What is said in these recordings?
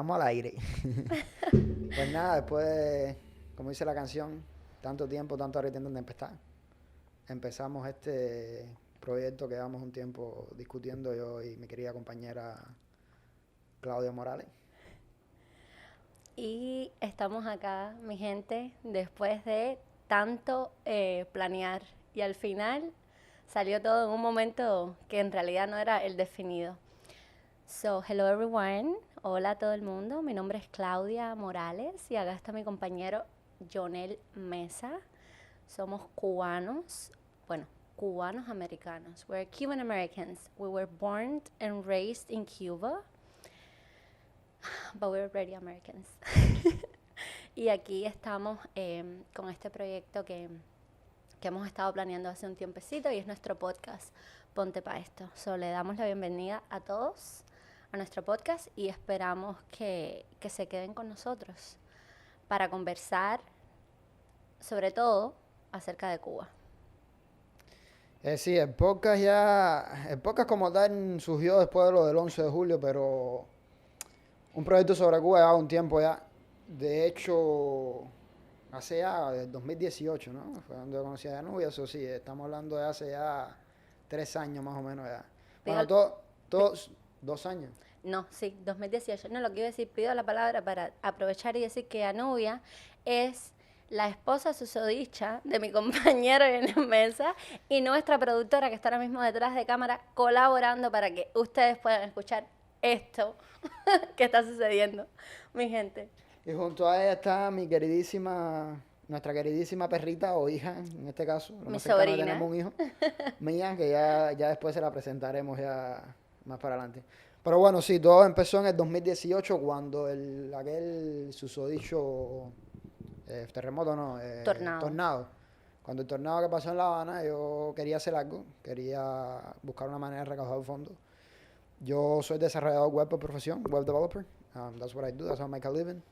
estamos al aire. Pues nada, después, como dice la canción, tanto tiempo, tanto ahora de empezar. Empezamos este proyecto que llevamos un tiempo discutiendo yo y mi querida compañera Claudia Morales. Y estamos acá, mi gente, después de tanto planear. Y al final salió todo en un momento que en realidad no era el definido. So, hello everyone. Hola a todo el mundo. Mi nombre es Claudia Morales y acá está mi compañero Jonel Mesa. Somos cubanos, bueno, cubanos americanos. We're Cuban Americans. We were born and raised in Cuba, but we're already Americans. Y aquí estamos con este proyecto que hemos estado planeando hace un tiempecito y es nuestro podcast Ponte Pa' Esto. So, le damos la bienvenida a todos a nuestro podcast y esperamos que se queden con nosotros para conversar sobre todo acerca de Cuba. Sí, el podcast como tal surgió después de lo del 11 de julio, pero un proyecto sobre Cuba lleva un tiempo ya. De hecho, hace ya del 2018, ¿no? Fue cuando yo conocí a Danubia, eso sí, estamos hablando de hace ya 3 años más o menos ya. Bueno, Pido, pi- todos 2 años. no, sí, 2018. No, lo que iba a decir, pido la palabra para aprovechar y decir que Anubia es la esposa susodicha de mi compañero en la mesa y nuestra productora que está ahora mismo detrás de cámara colaborando para que ustedes puedan escuchar esto que está sucediendo, mi gente. Y junto a ella está nuestra queridísima perrita o hija, en este caso, lo Mi más cercano que sobrina. tenemos un hijo, Mía, que ya después se la presentaremos ya más para adelante. Pero bueno, sí, todo empezó en el 2018 cuando aquel susodicho terremoto, no, Tornado. tornado. Cuando el tornado que pasó en La Habana, yo quería hacer algo, quería buscar una manera de recaudar fondos. Yo soy desarrollador web por profesión, web developer. That's what I do, that's how I make a living.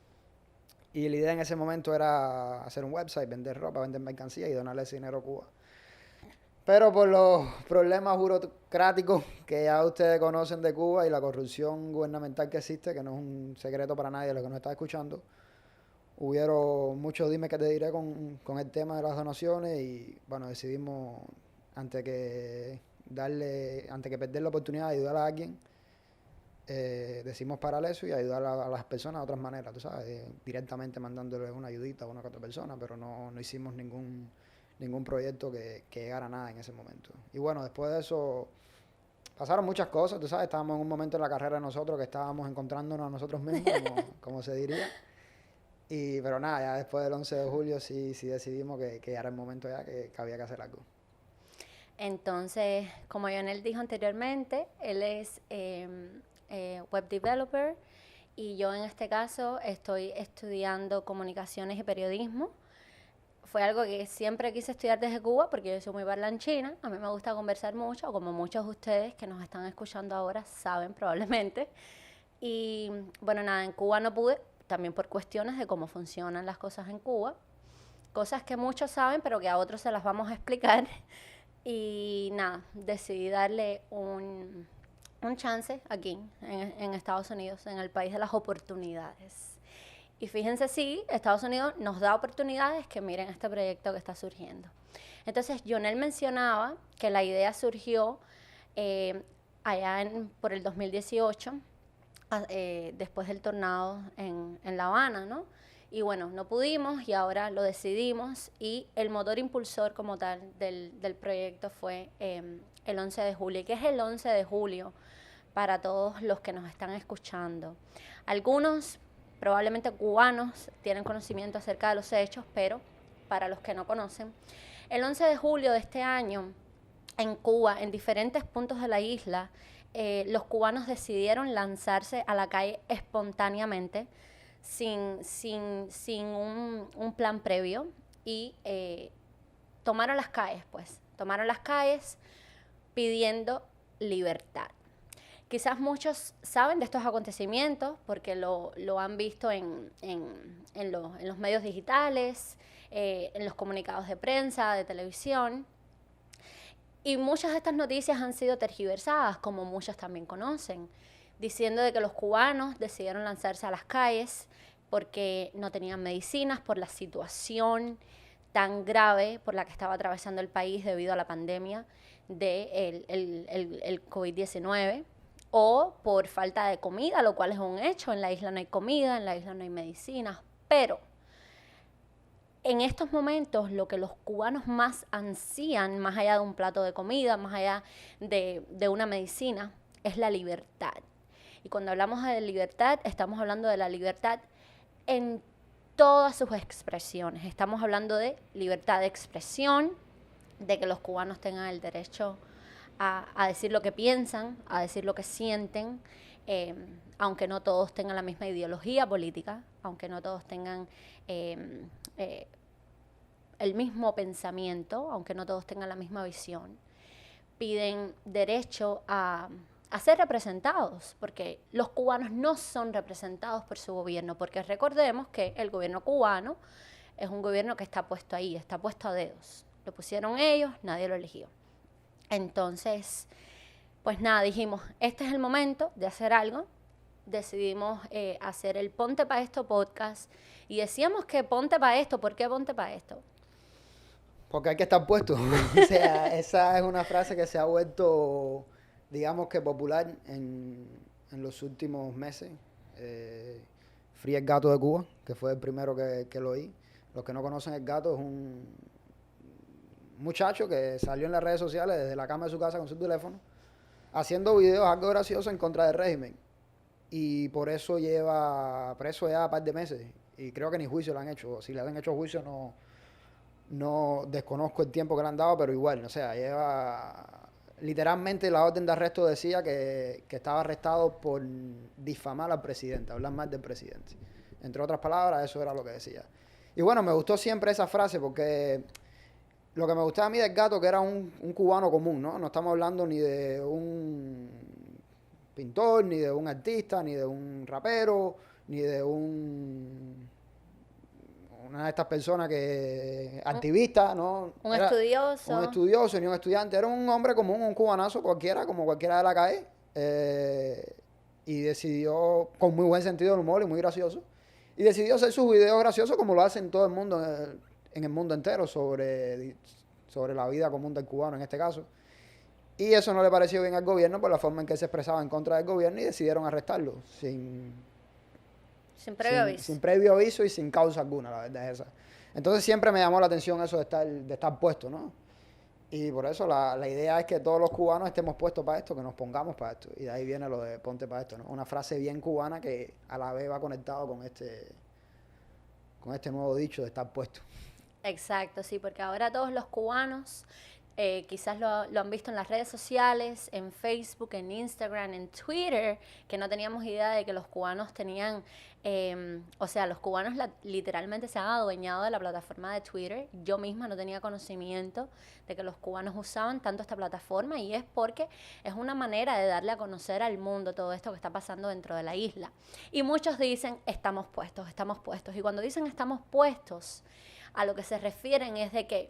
Y la idea en ese momento era hacer un website, vender ropa, vender mercancía y donarle ese dinero a Cuba. Pero por los problemas burocráticos que ya ustedes conocen de Cuba y la corrupción gubernamental que existe, que no es un secreto para nadie de los que nos está escuchando, hubieron muchos dime que te diré con el tema de las donaciones y bueno, decidimos antes que perder la oportunidad de ayudar a alguien, decimos parar eso y ayudar a las personas de otras maneras, tú sabes, directamente mandándole una ayudita a una que otra persona, pero no hicimos ningún proyecto que llegara a nada en ese momento. Y bueno, después de eso pasaron muchas cosas, tú sabes, estábamos en un momento en la carrera de nosotros que estábamos encontrándonos a nosotros mismos, como se diría. Pero nada, ya después del 11 de julio sí decidimos que era el momento ya que había que hacer algo. Entonces, como Jonel dijo anteriormente, él es web developer y yo en este caso estoy estudiando comunicaciones y periodismo. Fue algo que siempre quise estudiar desde Cuba porque yo soy muy parlanchina, a mí me gusta conversar mucho, como muchos de ustedes que nos están escuchando ahora saben probablemente. Y bueno, nada, en Cuba no pude, también por cuestiones de cómo funcionan las cosas en Cuba, cosas que muchos saben pero que a otros se las vamos a explicar. Y nada, decidí darle un chance aquí, en Estados Unidos, en el país de las oportunidades. Y fíjense si Estados Unidos nos da oportunidades, que miren este proyecto que está surgiendo. Entonces, Jonel mencionaba que la idea surgió allá por el 2018, después del tornado en La Habana, ¿no? Y bueno, no pudimos y ahora lo decidimos y el motor impulsor como tal del proyecto fue el 11 de julio. ¿Y qué es el 11 de julio para todos los que nos están escuchando? Algunos, probablemente cubanos, tienen conocimiento acerca de los hechos, pero para los que no conocen, el 11 de julio de este año en Cuba, en diferentes puntos de la isla, los cubanos decidieron lanzarse a la calle espontáneamente, sin un plan previo, y tomaron las calles, tomaron las calles pidiendo libertad. Quizás muchos saben de estos acontecimientos porque lo han visto en los medios digitales, en los comunicados de prensa, de televisión. Y muchas de estas noticias han sido tergiversadas, como muchos también conocen. diciendo de que los cubanos decidieron lanzarse a las calles porque no tenían medicinas por la situación tan grave por la que estaba atravesando el país debido a la pandemia del el COVID-19, o por falta de comida, lo cual es un hecho. En la isla no hay comida, en la isla no hay medicinas, pero en estos momentos lo que los cubanos más ansían, más allá de un plato de comida, más allá de una medicina, es la libertad. Y cuando hablamos de libertad, estamos hablando de la libertad en todas sus expresiones. Estamos hablando de libertad de expresión, de que los cubanos tengan el derecho a decir lo que piensan, a decir lo que sienten, aunque no todos tengan la misma ideología política, aunque no todos tengan el mismo pensamiento, aunque no todos tengan la misma visión. Piden derecho a ser representados, porque los cubanos no son representados por su gobierno, porque recordemos que el gobierno cubano es un gobierno que está puesto ahí, está puesto a dedos. Lo pusieron ellos, nadie lo eligió. Entonces, pues nada, dijimos, este es el momento de hacer algo. Decidimos hacer el Ponte Pa' Esto podcast, y decíamos que ponte pa' esto. ¿Por qué ponte pa' esto? Porque hay que estar puesto. O sea, esa es una frase que se ha vuelto, digamos que popular en los últimos meses. Free el Gato de Cuba, que fue el primero que lo oí. Los que no conocen el Gato, es un muchacho que salió en las redes sociales desde la cama de su casa con su teléfono, haciendo videos algo graciosos en contra del régimen. Y por eso lleva preso ya un par de meses. Y creo que ni juicio le han hecho. Si le han hecho juicio, no desconozco el tiempo que le han dado, pero igual, o sea, lleva... Literalmente la orden de arresto decía que estaba arrestado por difamar al presidente, hablar mal del presidente. Entre otras palabras, eso era lo que decía. Y bueno, me gustó siempre esa frase porque lo que me gustaba a mí del Gato, que era un cubano común, ¿no? No estamos hablando ni de un pintor, ni de un artista, ni de un rapero, ni de una de estas personas que activista, ¿no? Un estudioso. Un estudioso, ni un estudiante. Era un hombre común, un cubanazo cualquiera, como cualquiera de la calle. Y decidió, con muy buen sentido del humor y muy gracioso, y decidió hacer sus videos graciosos como lo hacen todo el mundo en el mundo entero sobre la vida común del cubano en este caso. Y eso no le pareció bien al gobierno por la forma en que se expresaba en contra del gobierno, y decidieron arrestarlo sin previo aviso. Sin previo aviso y sin causa alguna, la verdad es esa. Entonces siempre me llamó la atención eso de estar puesto, ¿no? Y por eso la idea es que todos los cubanos estemos puestos para esto, que nos pongamos para esto. Y de ahí viene lo de ponte para esto, ¿no? Una frase bien cubana que a la vez va conectado con este nuevo dicho de estar puesto. Exacto, sí, porque ahora todos los cubanos quizás lo han visto en las redes sociales, en Facebook, en Instagram, en Twitter, que no teníamos idea de que los cubanos tenían, o sea, los cubanos literalmente se han adueñado de la plataforma de Twitter. Yo misma no tenía conocimiento de que los cubanos usaban tanto esta plataforma, y es porque es una manera de darle a conocer al mundo todo esto que está pasando dentro de la isla. Y muchos dicen, estamos puestos, y cuando dicen estamos puestos, a lo que se refieren es de que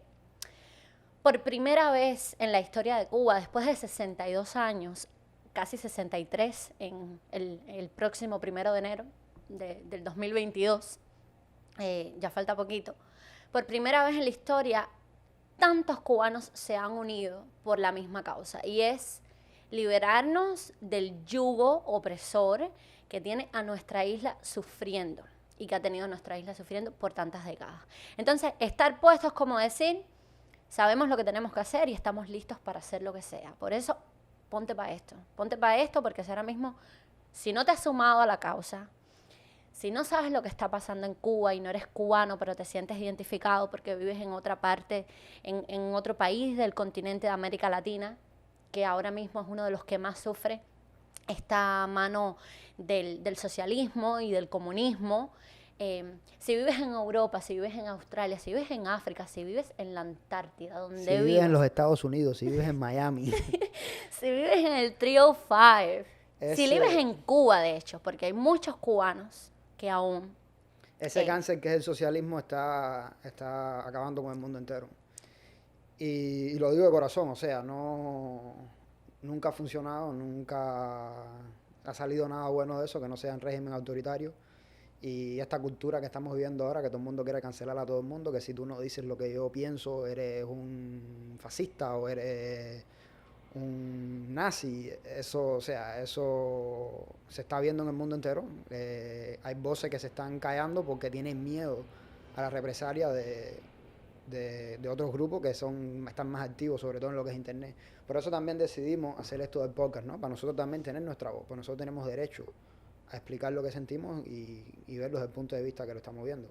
por primera vez en la historia de Cuba, después de 62 años, casi 63 en el próximo 1 de enero del 2022, ya falta poquito, por primera vez en la historia, tantos cubanos se han unido por la misma causa, y es liberarnos del yugo opresor que tiene a nuestra isla sufriendo, y que ha tenido a nuestra isla sufriendo por tantas décadas. Entonces, estar puestos, como decir, sabemos lo que tenemos que hacer y estamos listos para hacer lo que sea. Por eso, ponte para esto. Ponte para esto, porque si ahora mismo, si no te has sumado a la causa, si no sabes lo que está pasando en Cuba y no eres cubano, pero te sientes identificado porque vives en otra parte, en otro país del continente de América Latina, que ahora mismo es uno de los que más sufre esta mano del socialismo y del comunismo. Si vives en Europa, si vives en Australia, si vives en África, si vives en la Antártida, donde si vives en los Estados Unidos, si vives en Miami. Si vives en el 305, si vives en Cuba, de hecho, porque hay muchos cubanos que aún... Ese cáncer que es el socialismo está acabando con el mundo entero. Y lo digo de corazón, o sea, nunca ha funcionado, nunca ha salido nada bueno de eso, que no sea un régimen autoritario. Y esta cultura que estamos viviendo ahora, que todo el mundo quiere cancelar a todo el mundo, que si tú no dices lo que yo pienso, eres un fascista o eres un nazi, eso, o sea, eso se está viendo en el mundo entero. Hay voces que se están callando porque tienen miedo a la represalia de otros grupos que están más activos, sobre todo en lo que es internet. Por eso también decidimos hacer esto del podcast, ¿no? Para nosotros también tener nuestra voz, porque nosotros tenemos derecho a explicar lo que sentimos y verlo desde el punto de vista que lo estamos viendo.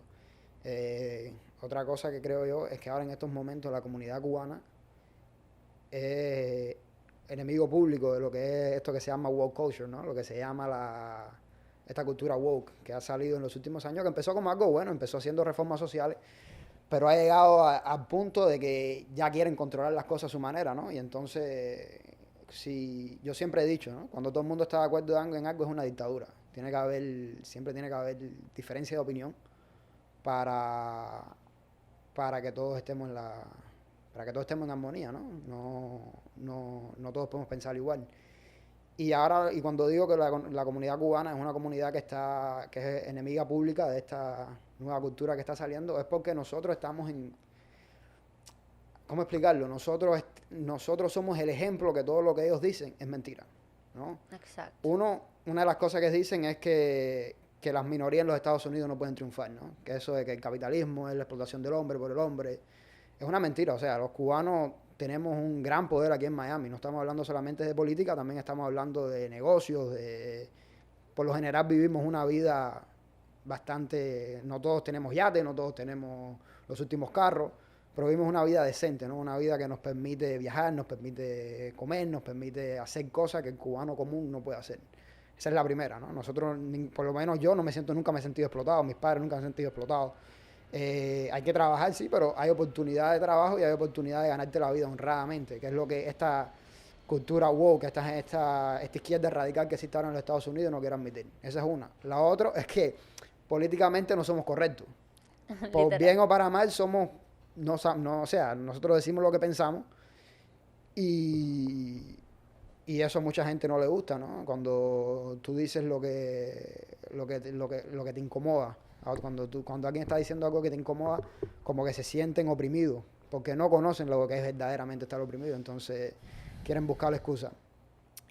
Otra cosa que creo yo es que ahora en estos momentos la comunidad cubana es enemigo público de lo que es esto que se llama woke culture, ¿no? Lo que se llama esta cultura woke que ha salido en los últimos años, que empezó como algo bueno, empezó haciendo reformas sociales, pero ha llegado al punto de que ya quieren controlar las cosas a su manera, ¿no? Y entonces, yo siempre he dicho, ¿no? Cuando todo el mundo está de acuerdo en algo es una dictadura. Siempre tiene que haber diferencia de opinión para, para que todos estemos para que todos estemos en armonía, ¿no? No todos podemos pensar igual. Y cuando digo que la comunidad cubana es una comunidad que es enemiga pública de esta nueva cultura que está saliendo, es porque nosotros estamos ¿cómo explicarlo? Nosotros somos el ejemplo que todo lo que ellos dicen es mentira, ¿no? Exacto. Una de las cosas que dicen es que las minorías en los Estados Unidos no pueden triunfar, ¿no? Que eso de que el capitalismo es la explotación del hombre por el hombre, es una mentira. O sea, los cubanos tenemos un gran poder aquí en Miami. No estamos hablando solamente de política, también estamos hablando de negocios, por lo general vivimos una vida bastante, no todos tenemos yate, no todos tenemos los últimos carros, pero vivimos una vida decente, ¿no? Una vida que nos permite viajar, nos permite comer, nos permite hacer cosas que el cubano común no puede hacer. Esa es la primera, ¿no? Nosotros, por lo menos yo nunca me he sentido explotado, mis padres nunca se han sentido explotados. Hay que trabajar, sí, pero hay oportunidad de trabajo y hay oportunidad de ganarte la vida honradamente, que es lo que esta cultura woke, esta izquierda radical que existe ahora en los Estados Unidos no quiere admitir. Esa es una. La otra es que políticamente no somos correctos. Por bien o para mal o sea, nosotros decimos lo que pensamos y eso a mucha gente no le gusta, ¿no? Cuando tú dices lo que te incomoda. Cuando alguien está diciendo algo que te incomoda, como que se sienten oprimidos, porque no conocen lo que es verdaderamente estar oprimido, entonces quieren buscar la excusa.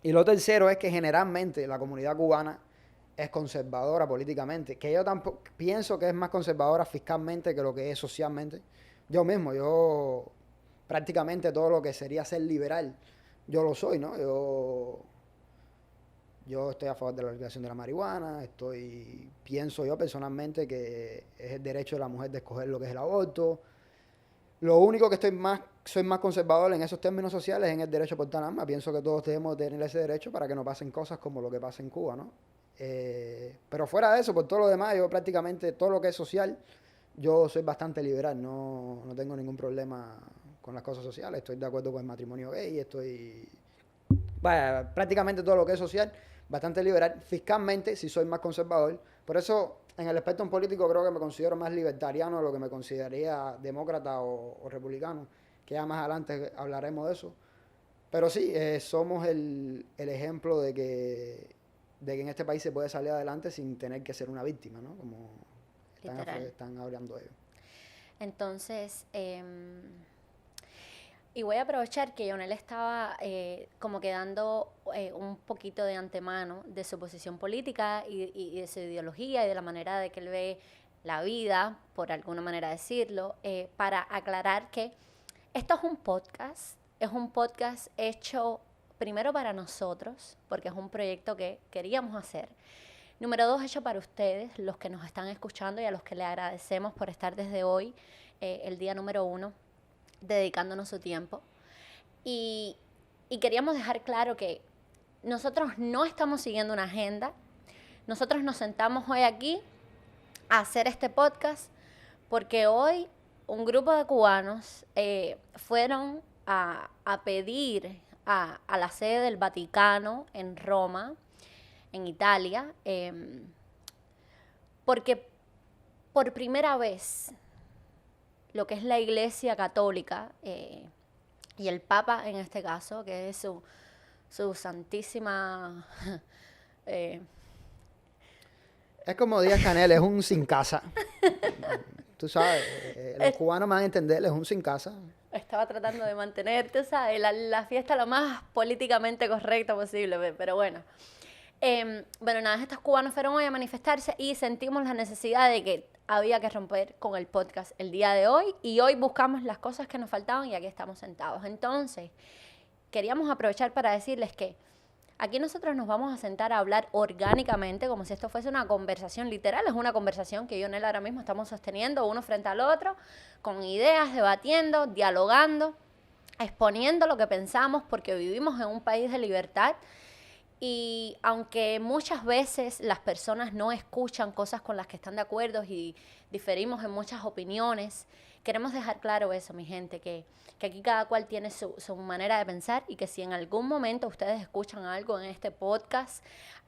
Y lo tercero es que generalmente la comunidad cubana es conservadora políticamente, que yo tampoco pienso que es más conservadora fiscalmente que lo que es socialmente. Yo prácticamente todo lo que sería ser liberal, yo lo soy, ¿no? Yo estoy a favor de la legalización de la marihuana, pienso yo personalmente que es el derecho de la mujer de escoger lo que es el aborto. Lo único que soy más conservador en esos términos sociales es en el derecho a portar armas. Pienso que todos debemos tener ese derecho para que no pasen cosas como lo que pasa en Cuba, ¿no? Pero fuera de eso, por todo lo demás, yo prácticamente todo lo que es social, yo soy bastante liberal, no tengo ningún problema con las cosas sociales, estoy de acuerdo con el matrimonio gay, prácticamente todo lo que es social, bastante liberal. Fiscalmente sí soy más conservador, por eso en el espectro político creo que me considero más libertariano de lo que me consideraría demócrata o republicano, que ya más adelante hablaremos de eso. Pero sí, somos el ejemplo de que en este país se puede salir adelante sin tener que ser una víctima, ¿no? Como están hablando ellos. Entonces, y voy a aprovechar que Jonel estaba como que dando un poquito de antemano de su posición política y de su ideología y de la manera de que él ve la vida, por alguna manera decirlo, para aclarar que esto es un podcast hecho primero para nosotros, porque es un proyecto que queríamos hacer. Número 2, hecho para ustedes, los que nos están escuchando y a los que le agradecemos por estar desde hoy, el día número 1, dedicándonos su tiempo. Y queríamos dejar claro que nosotros no estamos siguiendo una agenda. Nosotros nos sentamos hoy aquí a hacer este podcast porque hoy un grupo de cubanos fueron a pedir a la sede del Vaticano en Roma, en Italia, porque por primera vez lo que es la Iglesia Católica y el Papa en este caso, que es su santísima Es como Díaz-Canel, es un sin casa. Tú sabes, los cubanos me van a entender, es un sin casa. Estaba tratando de mantener, tú sabes, la fiesta lo más políticamente correcta posible, pero bueno. Bueno, nada, estos cubanos fueron hoy a manifestarse y sentimos la necesidad de que había que romper con el podcast el día de hoy, y hoy buscamos las cosas que nos faltaban y aquí estamos sentados. Entonces, queríamos aprovechar para decirles que aquí nosotros nos vamos a sentar a hablar orgánicamente, como si esto fuese una conversación literal. Es una conversación que yo y él ahora mismo estamos sosteniendo uno frente al otro, con ideas, debatiendo, dialogando, exponiendo lo que pensamos, porque vivimos en un país de libertad. Y aunque muchas veces las personas no escuchan cosas con las que están de acuerdo y diferimos en muchas opiniones, queremos dejar claro eso, mi gente, que aquí cada cual tiene su manera de pensar, y que si en algún momento ustedes escuchan algo en este podcast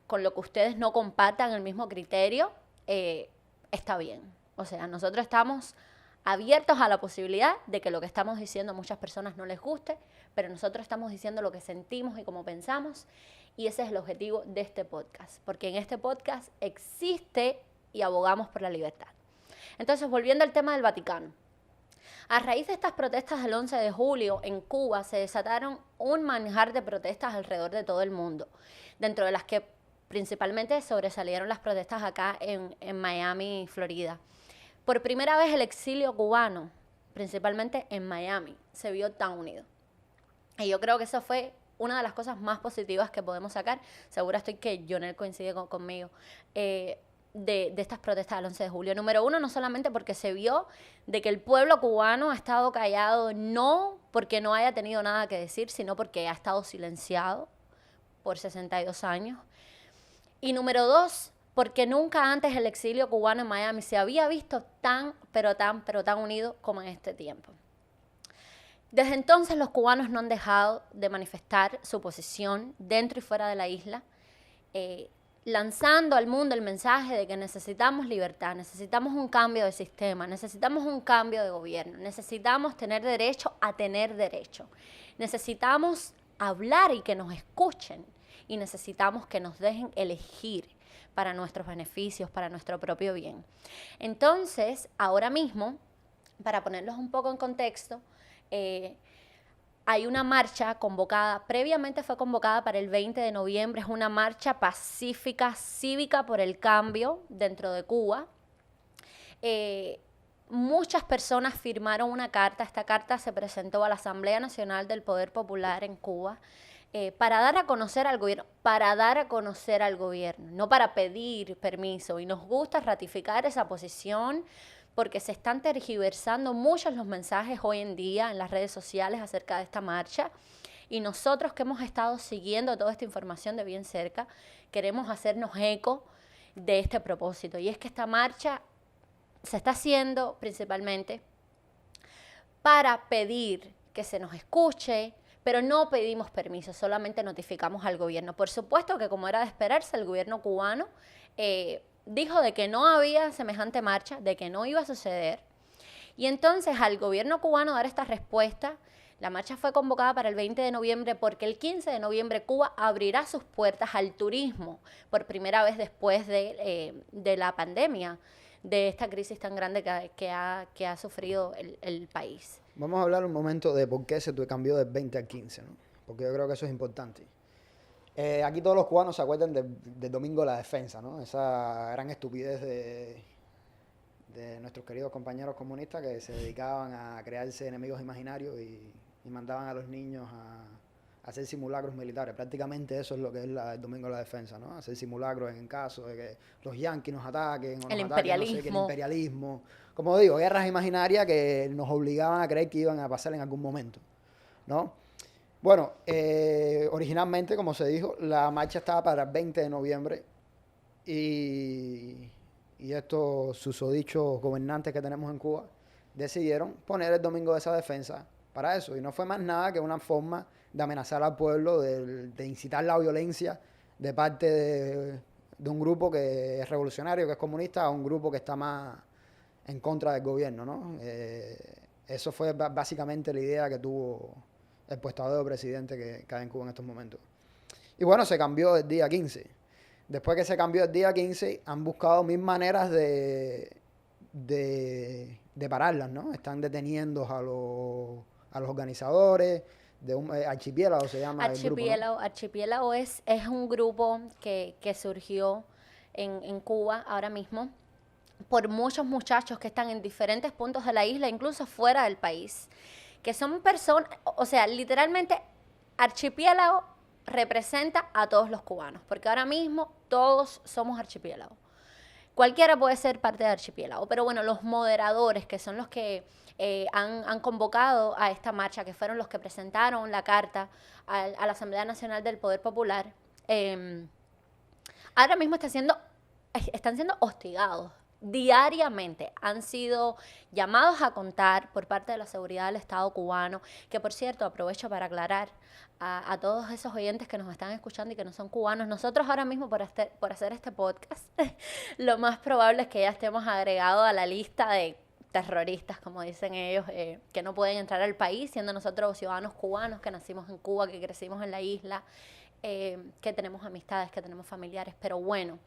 con lo que ustedes no compartan el mismo criterio, está bien. O sea, nosotros estamos abiertos a la posibilidad de que lo que estamos diciendo a muchas personas no les guste, pero nosotros estamos diciendo lo que sentimos y cómo pensamos, y ese es el objetivo de este podcast, porque en este podcast existe y abogamos por la libertad. Entonces, volviendo al tema del Vaticano. A raíz de estas protestas del 11 de julio en Cuba se desataron un manjar de protestas alrededor de todo el mundo, dentro de las que principalmente sobresalieron las protestas acá en Miami, Florida. Por primera vez el exilio cubano, principalmente en Miami, se vio tan unido. Y yo creo que eso fue una de las cosas más positivas que podemos sacar. Segura estoy que Jonel coincide conmigo. De estas protestas del 11 de julio. Número uno, no solamente porque se vio de que el pueblo cubano ha estado callado, no porque no haya tenido nada que decir, sino porque ha estado silenciado por 62 años. Y número dos, porque nunca antes el exilio cubano en Miami se había visto tan unido como en este tiempo. Desde entonces los cubanos no han dejado de manifestar su posición dentro y fuera de la isla, lanzando al mundo el mensaje de que necesitamos libertad, necesitamos un cambio de sistema, necesitamos un cambio de gobierno, necesitamos tener derecho a tener derecho, necesitamos hablar y que nos escuchen, y necesitamos que nos dejen elegir para nuestros beneficios, para nuestro propio bien. Entonces, ahora mismo, para ponerlos un poco en contexto, hay una marcha convocada, previamente fue convocada para el 20 de noviembre, es una marcha pacífica, cívica por el cambio dentro de Cuba. Muchas personas firmaron una carta, esta carta se presentó a la Asamblea Nacional del Poder Popular en Cuba, para dar a conocer al gobierno, no para pedir permiso, y nos gusta ratificar esa posición, porque se están tergiversando muchos los mensajes hoy en día en las redes sociales acerca de esta marcha, y nosotros que hemos estado siguiendo toda esta información de bien cerca, queremos hacernos eco de este propósito, y es que esta marcha se está haciendo principalmente para pedir que se nos escuche, pero no pedimos permiso, solamente notificamos al gobierno. Por supuesto que, como era de esperarse, el gobierno cubano dijo de que no había semejante marcha, de que no iba a suceder. Y entonces, al gobierno cubano dar esta respuesta, la marcha fue convocada para el 20 de noviembre porque el 15 de noviembre Cuba abrirá sus puertas al turismo por primera vez después de la pandemia, de esta crisis tan grande que ha sufrido el país. Vamos a hablar un momento de por qué se cambió del 20 al 15, ¿no? Porque yo creo que eso es importante. Aquí todos los cubanos se acuerdan del Domingo de la Defensa, ¿no? Esa gran estupidez de nuestros queridos compañeros comunistas que se dedicaban a crearse enemigos imaginarios y mandaban a los niños a hacer simulacros militares. Prácticamente eso es lo que es el Domingo de la Defensa, ¿no? Hacer simulacros en caso de que los yanquis nos ataquen, o el nos imperialismo. ataquen, no sé qué, el imperialismo. Como digo, guerras imaginarias que nos obligaban a creer que iban a pasar en algún momento, ¿no? Bueno, originalmente, como se dijo, la marcha estaba para el 20 de noviembre y estos susodichos gobernantes que tenemos en Cuba decidieron poner el Domingo de esa Defensa para eso. Y no fue más nada que una forma de amenazar al pueblo, de incitar la violencia de parte de un grupo que es revolucionario, que es comunista, a un grupo que está más en contra del gobierno, ¿no? Eso fue básicamente la idea que tuvo el puestado de presidente que hay en Cuba en estos momentos. Y bueno, se cambió el día 15. después que se cambió el día 15, han buscado mil maneras de pararlas, ¿no? Están deteniendo a los organizadores de un archipiélago, se llama el grupo, ¿no? Archipiélago es un grupo que surgió en Cuba ahora mismo por muchos muchachos que están en diferentes puntos de la isla, incluso fuera del país, que son personas, o sea, literalmente archipiélago representa a todos los cubanos, porque ahora mismo todos somos archipiélago. Cualquiera puede ser parte de archipiélago, pero bueno, los moderadores, que son los que han convocado a esta marcha, que fueron los que presentaron la carta a la Asamblea Nacional del Poder Popular, ahora mismo están siendo hostigados diariamente. Han sido llamados a contar por parte de la seguridad del Estado cubano, que por cierto aprovecho para aclarar a todos esos oyentes que nos están escuchando y que no son cubanos. Nosotros ahora mismo por hacer este podcast, lo más probable es que ya estemos agregados a la lista de terroristas, como dicen ellos, que no pueden entrar al país, siendo nosotros ciudadanos cubanos que nacimos en Cuba, que crecimos en la isla, que tenemos amistades, que tenemos familiares, pero bueno,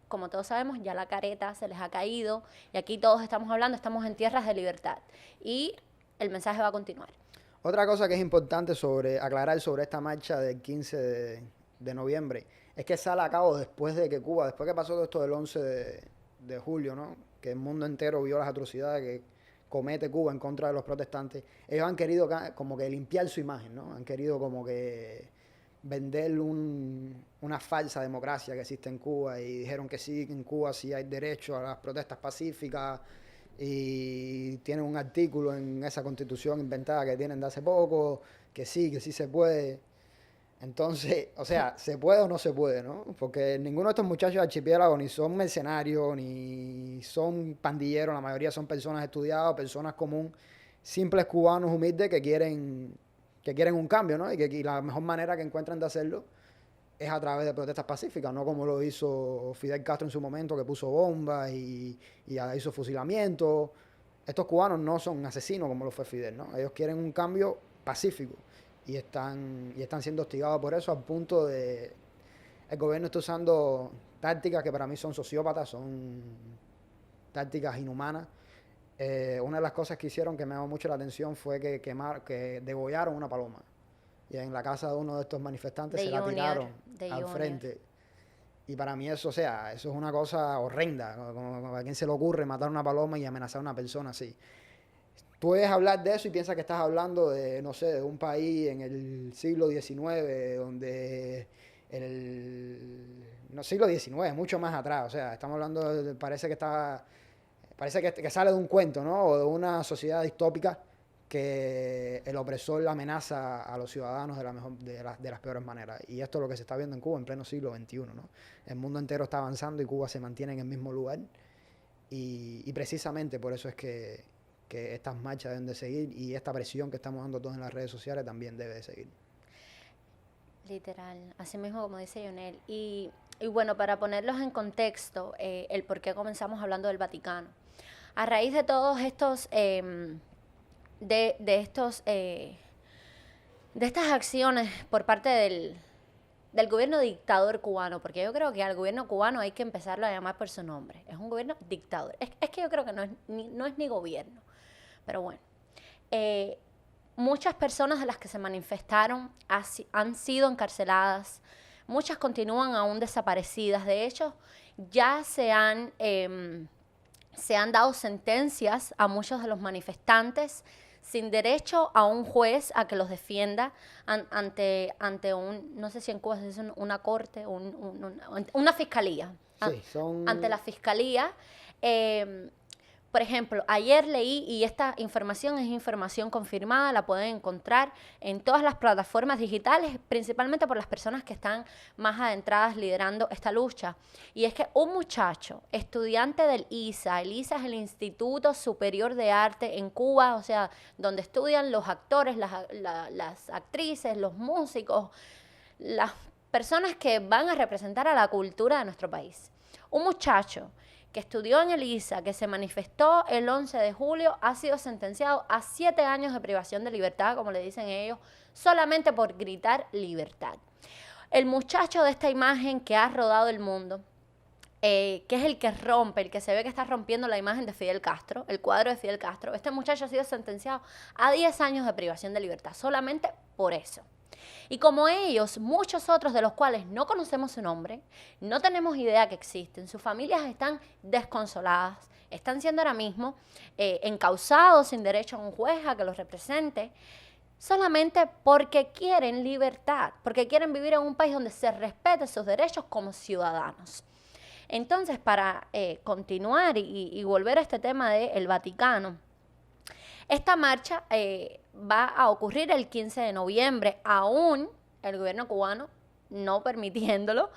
como todos sabemos, ya la careta se les ha caído y aquí todos estamos hablando, estamos en tierras de libertad y el mensaje va a continuar. Otra cosa que es importante aclarar sobre esta marcha del 15 de noviembre es que sale a cabo después de que Cuba, después que pasó todo esto del 11 de julio, ¿no? Que el mundo entero vio las atrocidades que comete Cuba en contra de los protestantes. Ellos han querido como que limpiar su imagen, ¿no? Han querido como que vender una falsa democracia que existe en Cuba y dijeron que sí, que en Cuba sí hay derecho a las protestas pacíficas y tienen un artículo en esa constitución inventada que tienen de hace poco, que sí se puede. Entonces, o sea, ¿se puede o no se puede, no? Porque ninguno de estos muchachos de archipiélago ni son mercenarios, ni son pandilleros, la mayoría son personas estudiadas, personas comunes, simples cubanos humildes que quieren un cambio, ¿no? Y la mejor manera que encuentran de hacerlo es a través de protestas pacíficas, no como lo hizo Fidel Castro en su momento, que puso bombas y hizo fusilamientos. Estos cubanos no son asesinos como lo fue Fidel, ¿no? Ellos quieren un cambio pacífico y están siendo hostigados por eso al punto de... El gobierno está usando tácticas que para mí son sociópatas, son tácticas inhumanas. Una de las cosas que hicieron que me llamó mucho la atención fue que degollaron una paloma. Y en la casa de uno de estos manifestantes se la tiraron al frente. Y para mí eso, o sea, eso es una cosa horrenda. Como a quién se le ocurre matar una paloma y amenazar a una persona así. Tú puedes hablar de eso y piensas que estás hablando de, no sé, de un país en el siglo XIX, donde no, siglo XIX, mucho más atrás. O sea, estamos hablando, parece que sale de un cuento, ¿no? O de una sociedad distópica que el opresor amenaza a los ciudadanos de las peores maneras. Y esto es lo que se está viendo en Cuba en pleno siglo XXI, ¿no? El mundo entero está avanzando y Cuba se mantiene en el mismo lugar. Y precisamente por eso es que estas marchas deben de seguir y esta presión que estamos dando todos en las redes sociales también debe de seguir. Literal, así mismo como dice Lionel. Y bueno, para ponerlos en contexto, el por qué comenzamos hablando del Vaticano. A raíz de todos estos... de estas acciones por parte del gobierno dictador cubano, porque yo creo que al gobierno cubano hay que empezarlo a llamar por su nombre. Es un gobierno dictador. Es que yo creo que no es ni gobierno. Pero bueno, muchas personas de las que se manifestaron han sido encarceladas, muchas continúan aún desaparecidas. De hecho, ya se han dado sentencias a muchos de los manifestantes sin derecho a un juez a que los defienda ante no sé si en Cuba se dice una corte, una fiscalía. Sí, ante la fiscalía. Por ejemplo, ayer leí, y esta información es información confirmada, la pueden encontrar en todas las plataformas digitales, principalmente por las personas que están más adentradas liderando esta lucha. Y es que un muchacho, estudiante del ISA, el ISA es el Instituto Superior de Arte en Cuba, o sea, donde estudian los actores, las actrices, los músicos, las personas que van a representar a la cultura de nuestro país. Un muchacho que estudió en el ISA, que se manifestó el 11 de julio, ha sido sentenciado a 7 años de privación de libertad, como le dicen ellos, solamente por gritar libertad. el muchacho de esta imagen que ha rodado el mundo, que es el que rompe, el que se ve que está rompiendo la imagen de Fidel Castro, el cuadro de Fidel Castro, este muchacho ha sido sentenciado a 10 años de privación de libertad, solamente por eso. Y como ellos, muchos otros de los cuales no conocemos su nombre, no tenemos idea que existen, sus familias están desconsoladas, están siendo ahora mismo encausados sin derecho a un juez a que los represente, solamente porque quieren libertad, porque quieren vivir en un país donde se respete sus derechos como ciudadanos. Entonces, para continuar y volver a este tema del Vaticano, esta marcha va a ocurrir el 15 de noviembre, aún el gobierno cubano no permitiéndolo.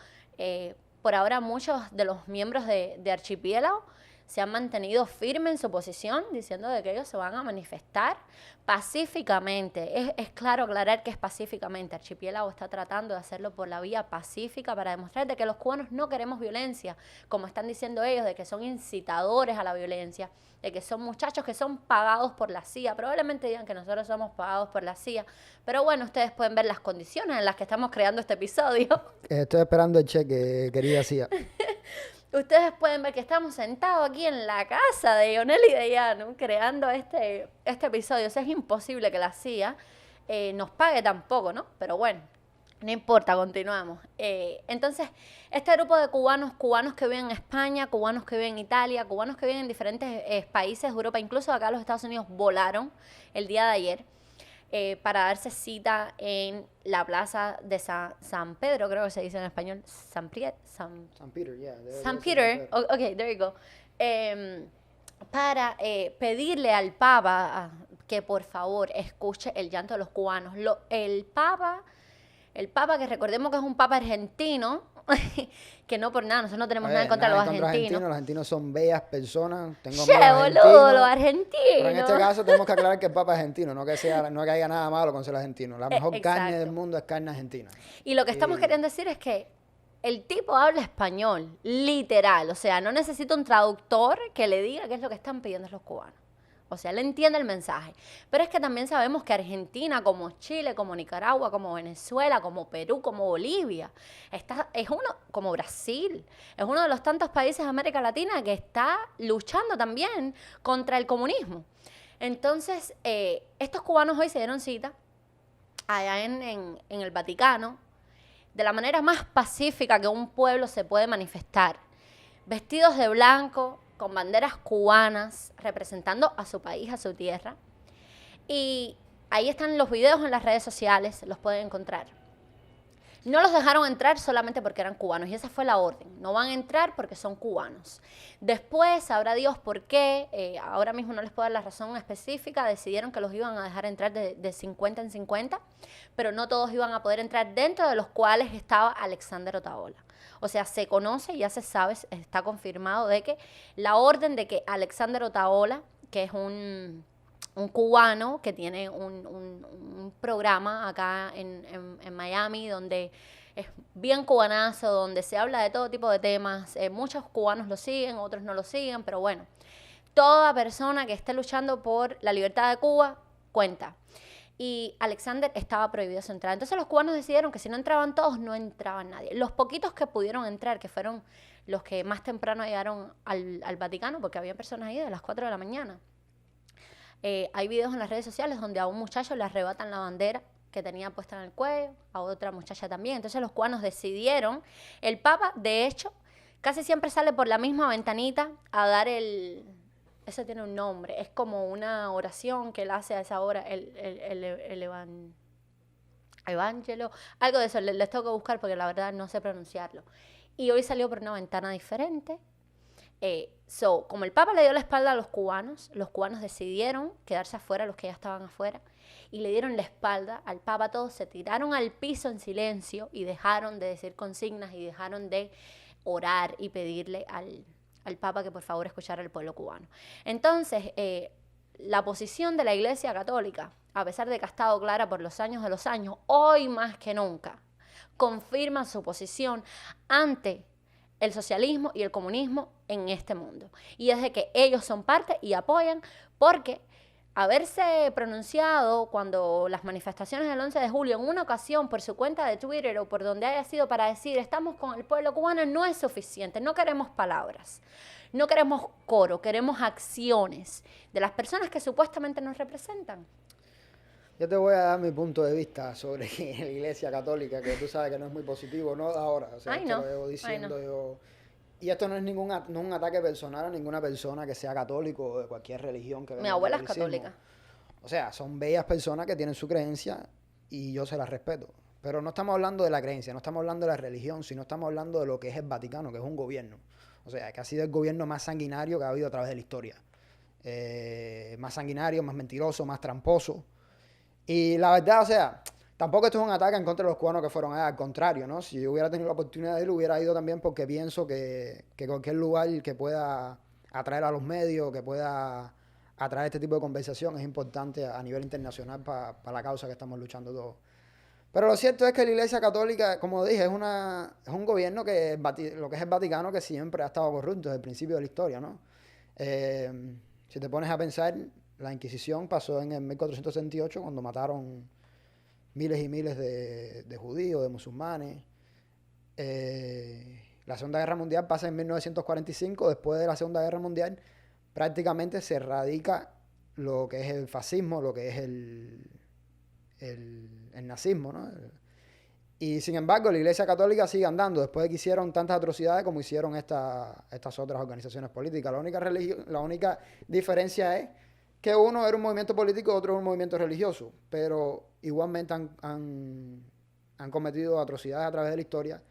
Por ahora muchos de los miembros de Archipiélago se han mantenido firmes en su posición, diciendo de que ellos se van a manifestar pacíficamente. Es claro aclarar que es pacíficamente. Archipiélago está tratando de hacerlo por la vía pacífica para demostrar de que los cubanos no queremos violencia, como están diciendo ellos, de que son incitadores a la violencia, de que son muchachos que son pagados por la CIA. Probablemente digan que nosotros somos pagados por la CIA, pero bueno, ustedes pueden ver las condiciones en las que estamos creando este episodio. Estoy esperando el cheque, querida CIA. Ustedes pueden ver que estamos sentados aquí en la casa de Ionel y de Yanu creando este episodio. O sea, es imposible que la CIA nos pague tampoco, ¿no? Pero bueno, no importa, continuamos. Entonces, este grupo de cubanos que viven en España, cubanos que viven en Italia, cubanos que viven en diferentes países de Europa, incluso acá los Estados Unidos, volaron el día de ayer para darse cita en la plaza de San Pedro, creo que se dice en español, San Peter, yeah. San Peter, ok, there you go, para pedirle al Papa que por favor escuche el llanto de los cubanos. El Papa, que recordemos que es un Papa argentino, que no por nada, nosotros no tenemos nada en contra de los argentinos. Los argentinos son bellas personas. Tengo che, boludo, los argentinos. Pero en este caso tenemos que aclarar que el Papa es argentino, no que haya nada malo con ser argentino. La mejor carne del mundo es carne argentina. Y lo que estamos queriendo decir es que el tipo habla español, literal. O sea, no necesita un traductor que le diga qué es lo que están pidiendo los cubanos. O sea, él entiende el mensaje. Pero es que también sabemos que Argentina, como Chile, como Nicaragua, como Venezuela, como Perú, como Bolivia, como Brasil, es uno de los tantos países de América Latina que está luchando también contra el comunismo. Entonces, estos cubanos hoy se dieron cita allá en el Vaticano, de la manera más pacífica que un pueblo se puede manifestar, vestidos de blanco, con banderas cubanas, representando a su país, a su tierra. Y ahí están los videos en las redes sociales, los pueden encontrar. No los dejaron entrar solamente porque eran cubanos, y esa fue la orden. No van a entrar porque son cubanos. Después, sabrá Dios por qué, ahora mismo no les puedo dar la razón específica, decidieron que los iban a dejar entrar de 50 en 50, pero no todos iban a poder entrar, dentro de los cuales estaba Alexander Otaola. O sea, se conoce, ya se sabe, está confirmado de que la orden de que Alexander Otaola, que es un cubano que tiene un programa acá en Miami, donde es bien cubanazo, donde se habla de todo tipo de temas. Muchos cubanos lo siguen, otros no lo siguen, pero bueno, toda persona que esté luchando por la libertad de Cuba cuenta. Y Alexander estaba prohibido su entrada. Entonces los cubanos decidieron que si no entraban todos, no entraban nadie. Los poquitos que pudieron entrar, que fueron los que más temprano llegaron al Vaticano, porque había personas ahí de las 4 de la mañana. Hay videos en las redes sociales donde a un muchacho le arrebatan la bandera que tenía puesta en el cuello, a otra muchacha también. Entonces los cubanos decidieron, el Papa, de hecho, casi siempre sale por la misma ventanita a dar eso tiene un nombre, es como una oración que él hace a esa hora, el Evangelo, algo de eso, les tengo que buscar porque la verdad no sé pronunciarlo. Y hoy salió por una ventana diferente. Como el Papa le dio la espalda a los cubanos decidieron quedarse afuera, los que ya estaban afuera, y le dieron la espalda al Papa. Todos se tiraron al piso en silencio y dejaron de decir consignas y dejaron de orar y pedirle al Papa que por favor escuchara al pueblo cubano. Entonces, la posición de la Iglesia Católica, a pesar de que ha estado clara por los años de los años, hoy más que nunca confirma su posición ante el socialismo y el comunismo en este mundo. Y es de que ellos son parte y apoyan, porque haberse pronunciado cuando las manifestaciones del 11 de julio en una ocasión por su cuenta de Twitter o por donde haya sido para decir estamos con el pueblo cubano no es suficiente, no queremos palabras, no queremos coro, queremos acciones de las personas que supuestamente nos representan. Yo te voy a dar mi punto de vista sobre la Iglesia Católica, que tú sabes que no es muy positivo, no de ahora, o sea, Ay, esto no. lo llevo Ay, diciendo no. yo. Y esto no es no es un ataque personal a ninguna persona que sea católico o de cualquier religión que Mi venga del abuela es catolicismo. católica. O sea, son bellas personas que tienen su creencia y yo se las respeto. Pero no estamos hablando de la creencia, no estamos hablando de la religión, sino estamos hablando de lo que es el Vaticano, que es un gobierno. O sea, que ha sido el gobierno más sanguinario que ha habido a través de la historia. Más sanguinario, más mentiroso, más tramposo. Y la verdad, o sea, tampoco esto es un ataque en contra de los cubanos que fueron allá, al contrario, ¿no? Si yo hubiera tenido la oportunidad de ir, hubiera ido también porque pienso que cualquier lugar que pueda atraer a los medios, que pueda atraer este tipo de conversación es importante a nivel internacional para la causa que estamos luchando todos. Pero lo cierto es que la Iglesia Católica, como dije, es un gobierno que lo que es el Vaticano que siempre ha estado corrupto desde el principio de la historia, ¿no? Si te pones a pensar, la Inquisición pasó en el 1468 cuando mataron miles y miles de judíos, de musulmanes. La Segunda Guerra Mundial pasa en 1945, después de la Segunda Guerra Mundial prácticamente se erradica lo que es el fascismo, lo que es el nazismo, ¿no? Y sin embargo la Iglesia Católica sigue andando después de que hicieron tantas atrocidades como hicieron estas otras organizaciones políticas. La única diferencia es que uno era un movimiento político y otro un movimiento religioso, pero igualmente han cometido atrocidades a través de la historia.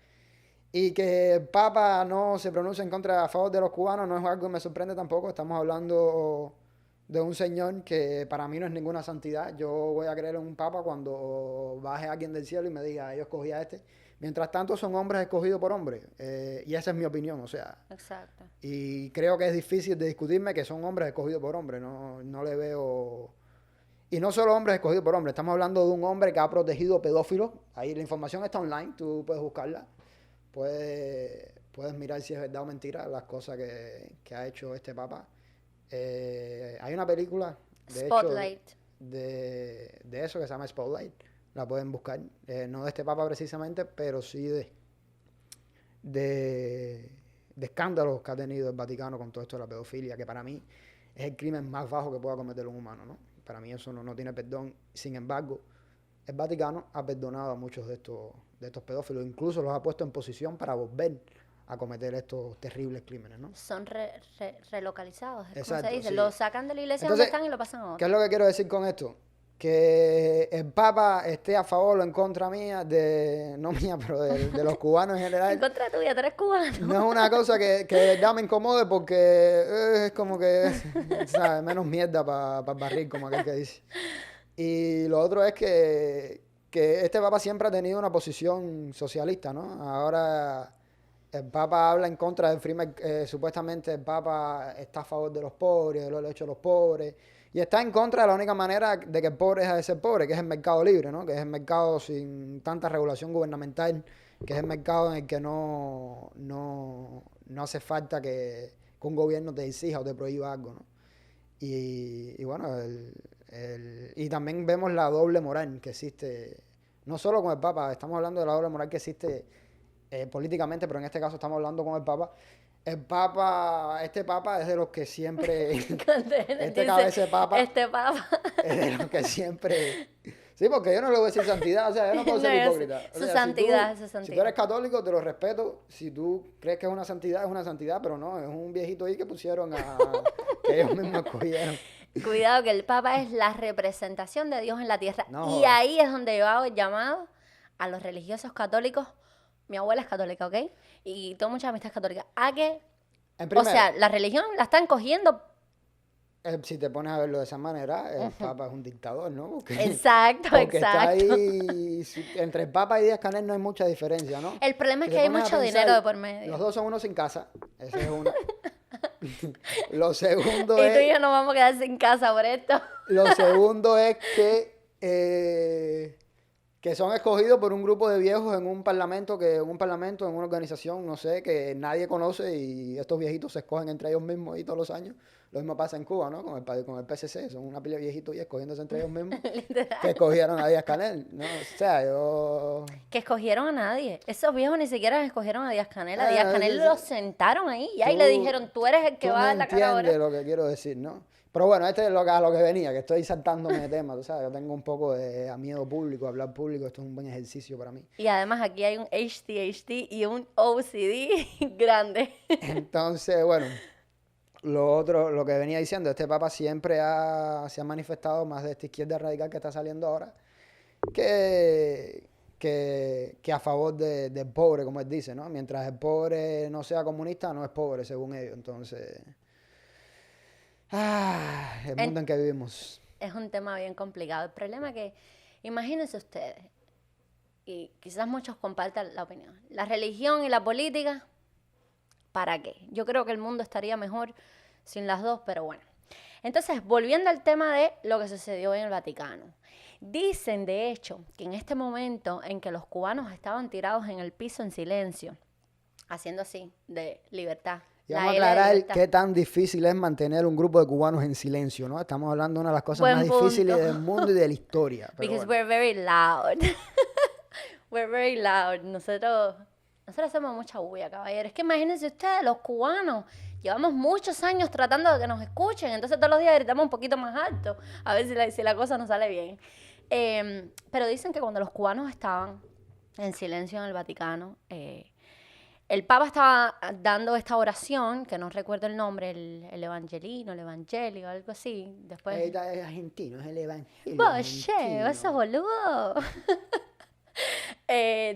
Y que el Papa no se pronuncie en contra, a favor de los cubanos, no es algo que me sorprende tampoco. Estamos hablando de un señor que para mí no es ninguna santidad. Yo voy a creer en un Papa cuando baje alguien del cielo y me diga, yo escogí a este. Mientras tanto, son hombres escogidos por hombres. Y esa es mi opinión, o sea. Exacto. Y creo que es difícil de discutirme que son hombres escogidos por hombres. No le veo. Y no solo hombres escogidos por hombres. Estamos hablando de un hombre que ha protegido pedófilos. Ahí la información está online, tú puedes buscarla. Puedes mirar si es verdad o mentira las cosas que ha hecho este Papa. Hay una película, de Spotlight. hecho, de eso que se llama Spotlight. La pueden buscar. No de este Papa precisamente, pero sí de escándalos que ha tenido el Vaticano con todo esto de la pedofilia, que para mí es el crimen más bajo que pueda cometer un humano, ¿no? Para mí eso no tiene perdón. Sin embargo, el Vaticano ha perdonado a muchos de estos pedófilos, incluso los ha puesto en posición para volver a cometer estos terribles crímenes, ¿no? Son relocalizados, es como Exacto, se dice. sí. Lo sacan de la iglesia Entonces, donde están y lo pasan a ¿qué otro. es lo que quiero decir con esto? Que el Papa esté a favor o en contra mía, no mía, pero de los cubanos en En general, contra tuya, tú eres cubano. no es una cosa que de verdad me incomode porque es como que, ¿sabes? Menos mierda para barril, como aquel que dice. Y lo otro es que este Papa siempre ha tenido una posición socialista, ¿no? Ahora el Papa habla en contra del supuestamente el Papa está a favor de los pobres, de los derechos de los pobres, y está en contra de la única manera de que el pobre deja de ser pobre, que es el mercado libre, ¿no? Que es el mercado sin tanta regulación gubernamental, que es el mercado en el que no hace falta que un gobierno te exija o te prohíba algo, ¿no? Y bueno, y también vemos la doble moral que existe, no solo con el Papa, estamos hablando de la doble moral que existe políticamente, pero en este caso estamos hablando con el Papa. Este Papa es de los que siempre, este cabeza de Papa Este Papa. es de los que siempre, sí, porque yo no le voy a decir santidad, o sea, yo no puedo ser No, yo sé. hipócrita. O Su sea, santidad, su si tú santidad. eres católico, te lo respeto, si tú crees que es una santidad, pero no, es un viejito ahí que pusieron que ellos mismos escogieron. Cuidado que el Papa es la representación de Dios en la tierra. No Y ahí es donde yo hago el llamado a los religiosos católicos. Mi abuela es católica, ¿ok? Y tengo muchas amistades católicas. A que, o sea, la religión la están cogiendo. Si te pones a verlo de esa manera, el Papa es un dictador, ¿no? Exacto, porque está exacto. ahí, entre el Papa y Díaz-Canel no hay mucha diferencia, ¿no? El problema Si es que te hay pones a mucho pensar, dinero de por medio. Los dos son unos sin casa, esa es una. Lo segundo Y tú y es, yo nos vamos a quedar sin casa por esto. lo segundo es que son escogidos por un grupo de viejos en un parlamento, en una organización, no sé, que nadie conoce y estos viejitos se escogen entre ellos mismos y todos los años. Lo mismo pasa en Cuba, ¿no? Con el PSC, son una pila de viejitos y escogiéndose entre ellos mismos Literal. que escogieron a Díaz-Canel, ¿no? O sea, yo... Que escogieron a nadie. Esos viejos ni siquiera escogieron a Díaz-Canel. A Díaz-Canel sí, lo sí. sentaron ahí y ahí le dijeron, tú eres el que Tú va a me dar la cara entiendes ahora. lo que quiero decir, ¿no? Pero bueno, este es a lo que venía, que estoy saltándome de tema, tú sabes, yo tengo un poco de a miedo público, hablar público, esto es un buen ejercicio para mí. Y además aquí hay un HDHD y un OCD grande. Entonces, bueno, lo otro, lo que venía diciendo, este papa siempre se ha manifestado más de esta izquierda radical que está saliendo ahora, que a favor del pobre, como él dice, ¿no? Mientras el pobre no sea comunista, no es pobre, según ellos. Entonces, el En- mundo en que vivimos. es un tema bien complicado. El problema es que, imagínense ustedes, y quizás muchos compartan la opinión, la religión y la política, ¿para qué? Yo creo que el mundo estaría mejor sin las dos, pero bueno. Entonces, volviendo al tema de lo que sucedió en el Vaticano. Dicen, de hecho, que en este momento en que los cubanos estaban tirados en el piso en silencio, haciendo así, de libertad. Y la vamos a L de aclarar libertad. qué tan difícil es mantener un grupo de cubanos en silencio, ¿no? Estamos hablando de una de las cosas Buen más punto. difíciles del mundo y de la historia. Pero Because bueno. we're very loud. We're very loud. Nosotros hacemos mucha bulla, caballero. Es que imagínense ustedes, los cubanos, llevamos muchos años tratando de que nos escuchen, entonces todos los días gritamos un poquito más alto, a ver si la cosa nos sale bien. Pero dicen que cuando los cubanos estaban en silencio en el Vaticano, el Papa estaba dando esta oración, que no recuerdo el nombre, el evangelino, el evangelio, algo así. Después, Es argentino, es el evangelio Boche, argentino. esos boludo.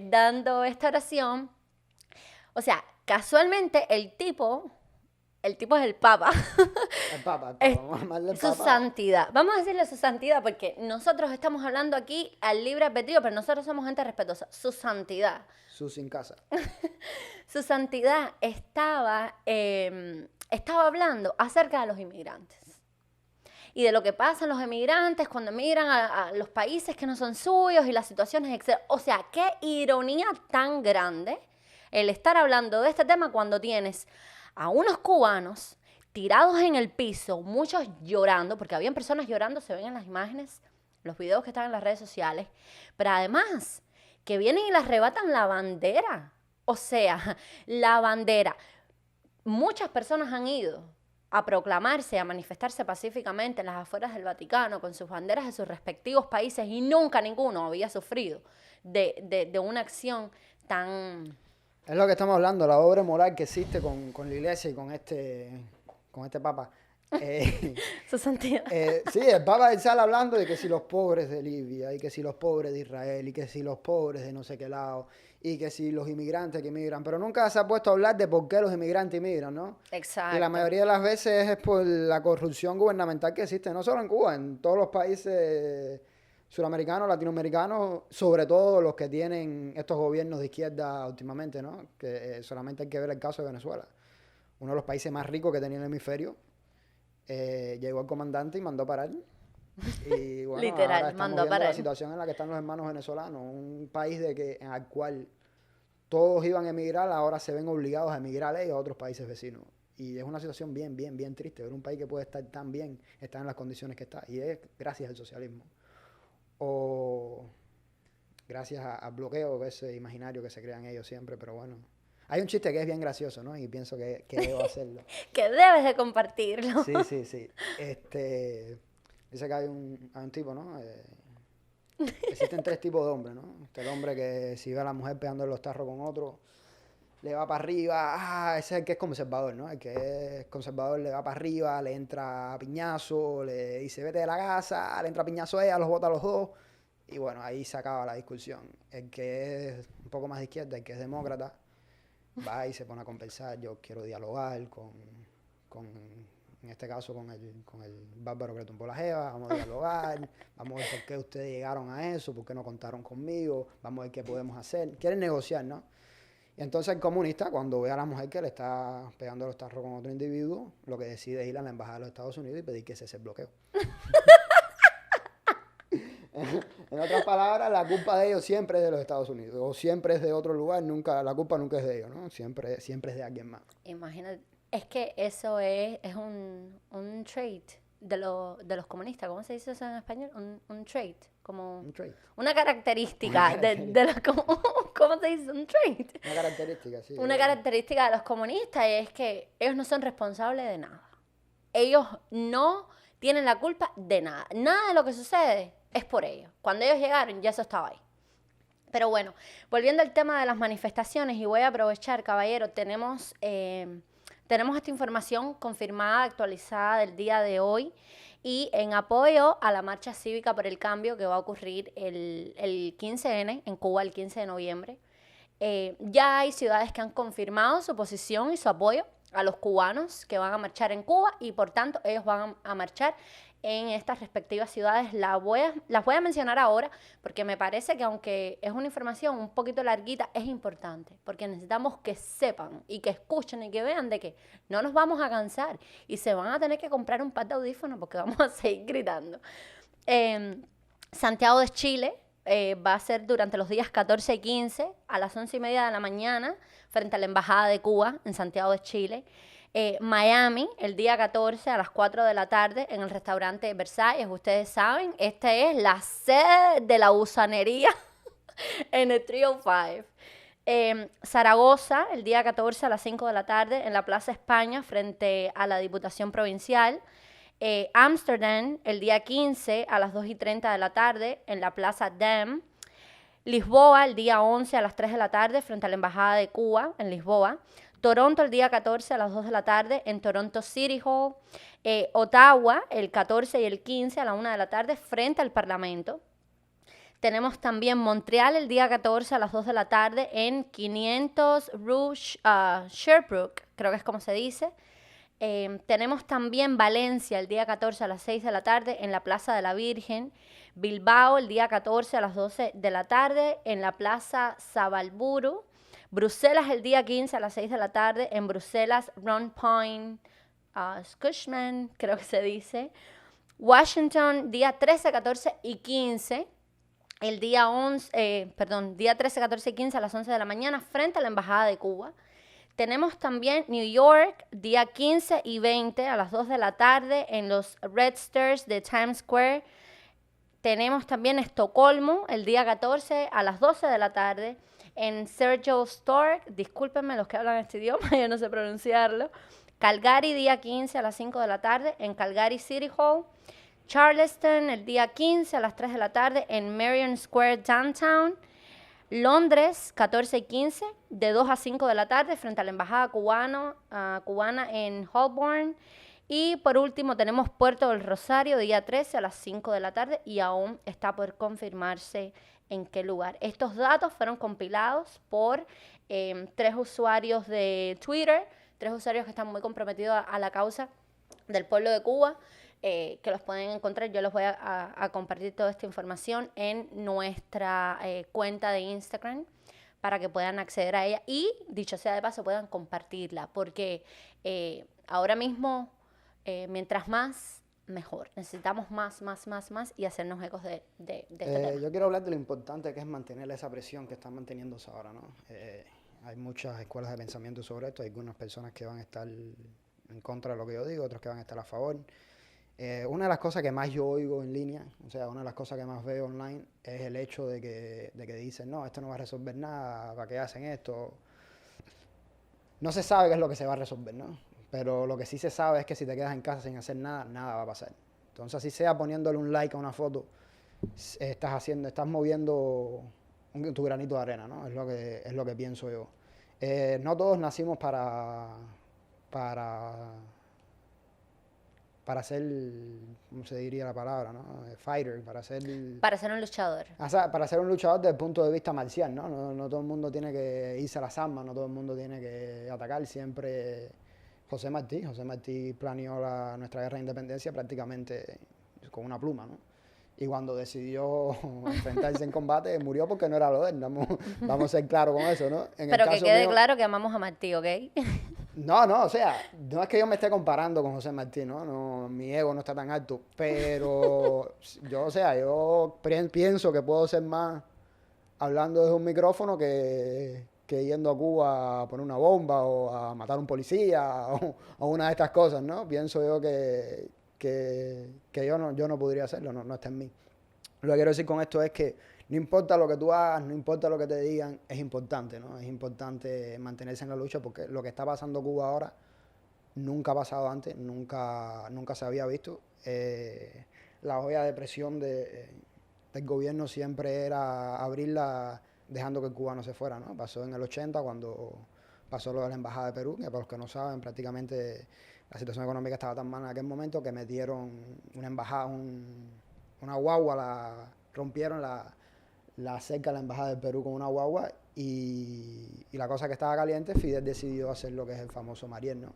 Dando esta oración. O sea, casualmente el tipo es el Papa. El Papa, Es vamos a llamarle el su Papa. santidad. Vamos a decirle su santidad porque nosotros estamos hablando aquí al libre albedrío, pero nosotros somos gente respetuosa. Su santidad. Su sin casa. Su santidad estaba hablando acerca de los inmigrantes. Y de lo que pasa en los emigrantes cuando emigran a los países que no son suyos y las situaciones, etc. O sea, qué ironía tan grande el estar hablando de este tema cuando tienes a unos cubanos tirados en el piso, muchos llorando, porque habían personas llorando, se ven en las imágenes, los videos que están en las redes sociales, pero además que vienen y les arrebatan la bandera. O sea, la bandera. Muchas personas han ido a proclamarse, a manifestarse pacíficamente en las afueras del Vaticano con sus banderas de sus respectivos países y nunca ninguno había sufrido de una acción tan... Es lo que estamos hablando, la doble moral que existe con la iglesia y con este Papa. Su santidad. Sí, el Papa sale hablando de que si los pobres de Libia, y que si los pobres de Israel, y que si los pobres de no sé qué lado, y que si los inmigrantes que inmigran, pero nunca se ha puesto a hablar de por qué los inmigrantes inmigran, ¿no? Exacto. Y la mayoría de las veces es por la corrupción gubernamental que existe, no solo en Cuba, en todos los países suramericanos, latinoamericanos, sobre todo los que tienen estos gobiernos de izquierda últimamente, ¿no? Que solamente hay que ver el caso de Venezuela, uno de los países más ricos que tenía el hemisferio. Llegó el comandante y mandó a parar. Y bueno, Literal, ahora estamos mandó a viendo la parar. situación en la que están los hermanos venezolanos, un país al cual todos iban a emigrar, ahora se ven obligados a emigrar ellos a otros países vecinos. Y es una situación bien, bien, bien triste, ver un país que puede estar tan bien, estar en las condiciones que está, y es gracias al socialismo. O gracias al bloqueo, ese imaginario que se crean ellos siempre, pero bueno. Hay un chiste que es bien gracioso, ¿no? Y pienso que debo hacerlo. Que debes de compartirlo. Sí, sí, sí. Dice que hay un tipo, ¿no? Existen tres tipos de hombres, ¿no? El hombre que si ve a la mujer pegando los tarros con otro, le va para arriba. Ese es el que es conservador, ¿no? El que es conservador le va para arriba, le entra a piñazo, le dice vete de la casa, le entra a piñazo a ella, los bota a los dos. Y bueno, ahí se acaba la discusión. El que es un poco más de izquierda, el que es demócrata, va y se pone a conversar. Yo quiero dialogar en este caso con el bárbaro que le tumbó la jeva, vamos a dialogar, vamos a ver por qué ustedes llegaron a eso, por qué no contaron conmigo, vamos a ver qué podemos hacer. Quieren negociar, ¿no? Y entonces el comunista, cuando ve a la mujer que le está pegando los tarros con otro individuo, lo que decide es ir a la embajada de los Estados Unidos y pedir que cese el bloqueo. En otras palabras, la culpa de ellos siempre es de los Estados Unidos, o siempre es de otro lugar, la culpa nunca es de ellos, ¿no? Siempre es de alguien más. Imagínate, Es que eso es un trait de los comunistas. ¿Cómo se dice eso en español? Un trait, como Un trait. una característica Una de los ¿cómo se dice? Un trait. Una característica, sí. Una característica de los comunistas es que ellos no son responsables de nada. Ellos no tienen la culpa de nada. Nada de lo que sucede es por ellos. Cuando ellos llegaron, ya eso estaba ahí. Pero bueno, volviendo al tema de las manifestaciones, y voy a aprovechar, caballero, tenemos esta información confirmada, actualizada del día de hoy, y en apoyo a la marcha cívica por el cambio que va a ocurrir el 15N en Cuba, el 15 de noviembre. Ya hay ciudades que han confirmado su posición y su apoyo a los cubanos que van a marchar en Cuba, y por tanto ellos van a marchar en estas respectivas ciudades. Las voy a mencionar ahora porque me parece que, aunque es una información un poquito larguita, es importante, porque necesitamos que sepan y que escuchen y que vean de que no nos vamos a cansar y se van a tener que comprar un par de audífonos porque vamos a seguir gritando. Santiago de Chile va a ser durante los días 14 y 15 a las 11:30 de la mañana frente a la Embajada de Cuba en Santiago de Chile. Miami, el día 14 a las 4 de la tarde en el restaurante Versalles. Ustedes saben, esta es la sede de la gusanería en el 305. Zaragoza, el día 14 a las 5 de la tarde en la Plaza España frente a la Diputación Provincial. Ámsterdam, el día 15 a las 2:30 de la tarde en la Plaza Dam. Lisboa, el día 11 a las 3 de la tarde frente a la Embajada de Cuba en Lisboa. Toronto, el día 14 a las 2 de la tarde en Toronto City Hall. Ottawa, el 14 y el 15 a la 1 de la tarde frente al Parlamento. Tenemos también Montreal, el día 14 a las 2 de la tarde en 500 Rue Sherbrooke, creo que es como se dice. Tenemos también Valencia, el día 14 a las 6 de la tarde en la Plaza de la Virgen. Bilbao, el día 14 a las 12 de la tarde en la Plaza Zabalburu. Bruselas, el día 15 a las 6 de la tarde en Bruselas Rond-Point Scushman, creo que se dice. Washington, día 13, 14 y 15. El día 13, 14 y 15 a las 11 de la mañana frente a la Embajada de Cuba. Tenemos también New York, día 15 y 20 a las 2 de la tarde en los Red Stairs de Times Square. Tenemos también Estocolmo, el día 14 a las 12 de la tarde en Sergio Stork. Discúlpenme los que hablan este idioma, yo no sé pronunciarlo. Calgary, día 15 a las 5 de la tarde en Calgary City Hall. Charleston, el día 15 a las 3 de la tarde en Marion Square Downtown. Londres, 14 y 15, de 2 a 5 de la tarde, frente a la Embajada cubana en Holborn. Y por último tenemos Puerto del Rosario, día 13 a las 5 de la tarde, y aún está por confirmarse en qué lugar. Estos datos fueron compilados por 3 usuarios de Twitter, 3 usuarios que están muy comprometidos a la causa del pueblo de Cuba, que los pueden encontrar. Yo les voy a compartir toda esta información en nuestra cuenta de Instagram para que puedan acceder a ella y, dicho sea de paso, puedan compartirla, porque ahora mismo, mientras más, mejor. Necesitamos más y hacernos ecos de este tema. Yo quiero hablar de lo importante que es mantener esa presión que están manteniéndose ahora, ¿no? Hay muchas escuelas de pensamiento sobre esto, hay algunas personas que van a estar en contra de lo que yo digo, otros que van a estar a favor. Una de las cosas que más yo oigo en línea, o sea, una de las cosas que más veo online, es el hecho de que dicen, no, esto no va a resolver nada, ¿para qué hacen esto? No se sabe qué es lo que se va a resolver, ¿no? Pero lo que sí se sabe es que si te quedas en casa sin hacer nada, nada va a pasar. Entonces, así sea poniéndole un like a una foto, estás moviendo tu granito de arena, ¿no? Es lo que pienso yo. No todos nacimos para ser, ¿cómo se diría la palabra, no? Fighter, para ser un luchador. O sea, para ser un luchador desde el punto de vista marcial, ¿no? No todo el mundo tiene que irse a las armas, no todo el mundo tiene que atacar. Siempre José Martí planeó nuestra guerra de independencia prácticamente con una pluma, ¿no? Y cuando decidió enfrentarse en combate, murió porque no era lo de él. Vamos a ser claros con eso, ¿no? Pero que quede claro que amamos a Martí, ¿ok? No, o sea, no es que yo me esté comparando con José Martí, ¿no? Mi ego no está tan alto, pero yo pienso que puedo ser más hablando desde un micrófono que que yendo a Cuba a poner una bomba o a matar a un policía o una de estas cosas, ¿no? Pienso yo que yo no podría hacerlo, no está en mí. Lo que quiero decir con esto es que no importa lo que tú hagas, no importa lo que te digan, es importante, ¿no? Es importante mantenerse en la lucha porque lo que está pasando en Cuba ahora nunca ha pasado antes, nunca se había visto. La olla de presión del gobierno siempre era abrirla dejando que el cubano se fuera, ¿no? Pasó en el 80 cuando pasó lo de la Embajada de Perú, que para los que no saben, prácticamente la situación económica estaba tan mala en aquel momento que metieron una embajada, una guagua, rompieron la cerca de la Embajada del Perú con una guagua y la cosa que estaba caliente, Fidel decidió hacer lo que es el famoso Mariel, ¿no?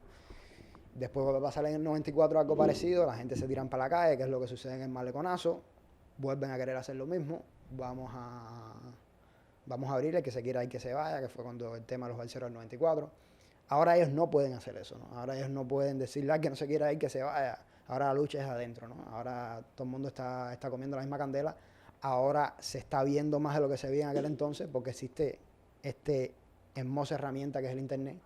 Después vuelve a pasar en el 94 algo parecido, la gente se tiran para la calle, que es lo que sucede en el Maleconazo, vuelven a querer hacer lo mismo, vamos a abrir, el que se quiera ir que se vaya, que fue cuando el tema de los balseros del 94. Ahora ellos no pueden hacer eso, ¿no? Ahora ellos no pueden decirle al que no se quiera ir que se vaya. Ahora la lucha es adentro, ¿no? Ahora todo el mundo está comiendo la misma candela. Ahora se está viendo más de lo que se veía en aquel entonces porque existe este hermosa herramienta que es el internet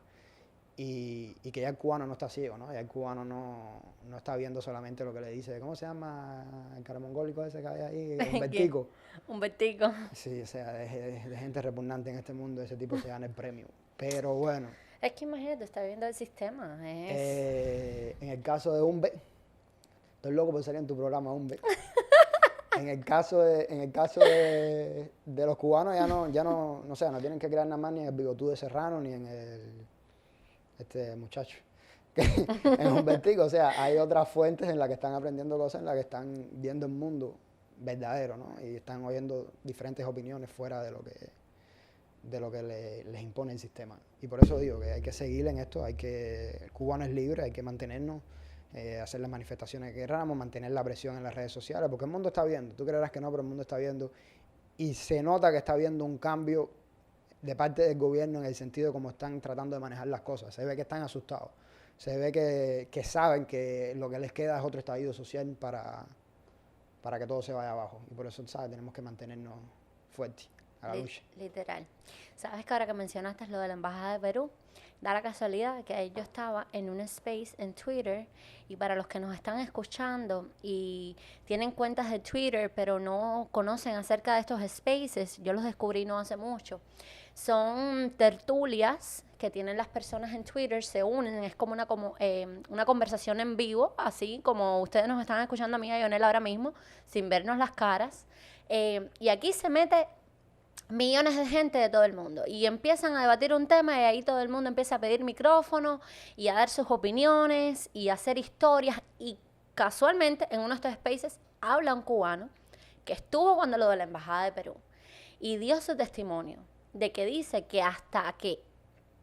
y que ya el cubano no está ciego, ¿no? Ya el cubano no está viendo solamente lo que le dice, ¿cómo se llama el cara mongólico ese que hay ahí? Humbertico. Humbertico. Sí, o sea, de gente repugnante en este mundo, ese tipo se gana el premio. Pero bueno. Es que imagínate, está viendo el sistema. En el caso de Humbe, estoy loco por salir en tu programa, Humbe. En el caso de los cubanos no sé, no tienen que crear nada más ni en el bigotú de Serrano ni en este muchacho. En Humbertico, o sea, hay otras fuentes en las que están aprendiendo cosas, en las que están viendo el mundo verdadero, ¿no? Y están oyendo diferentes opiniones fuera de lo que les impone el sistema. Y por eso digo que hay que seguir en esto, el cubano es libre, hay que mantenernos, hacer las manifestaciones que queramos, mantener la presión en las redes sociales, porque el mundo está viendo, tú creerás que no, pero el mundo está viendo, y se nota que está viendo un cambio de parte del gobierno en el sentido de cómo están tratando de manejar las cosas. Se ve que están asustados, se ve que saben que lo que les queda es otro estallido social para que todo se vaya abajo. Y por eso, ¿sabes? Tenemos que mantenernos fuertes a la lucha. Literal. ¿Sabes que ahora que mencionaste lo de la Embajada de Perú, da la casualidad que yo estaba en un space en Twitter y para los que nos están escuchando y tienen cuentas de Twitter pero no conocen acerca de estos spaces, yo los descubrí no hace mucho. Son tertulias que tienen las personas en Twitter, se unen, es como una conversación en vivo, así como ustedes nos están escuchando a mí y a Ionel ahora mismo, sin vernos las caras. Y aquí se mete millones de gente de todo el mundo y empiezan a debatir un tema y ahí todo el mundo empieza a pedir micrófono y a dar sus opiniones y a hacer historias y casualmente en uno de estos spaces habla un cubano que estuvo cuando lo de la Embajada de Perú y dio su testimonio de que dice que hasta que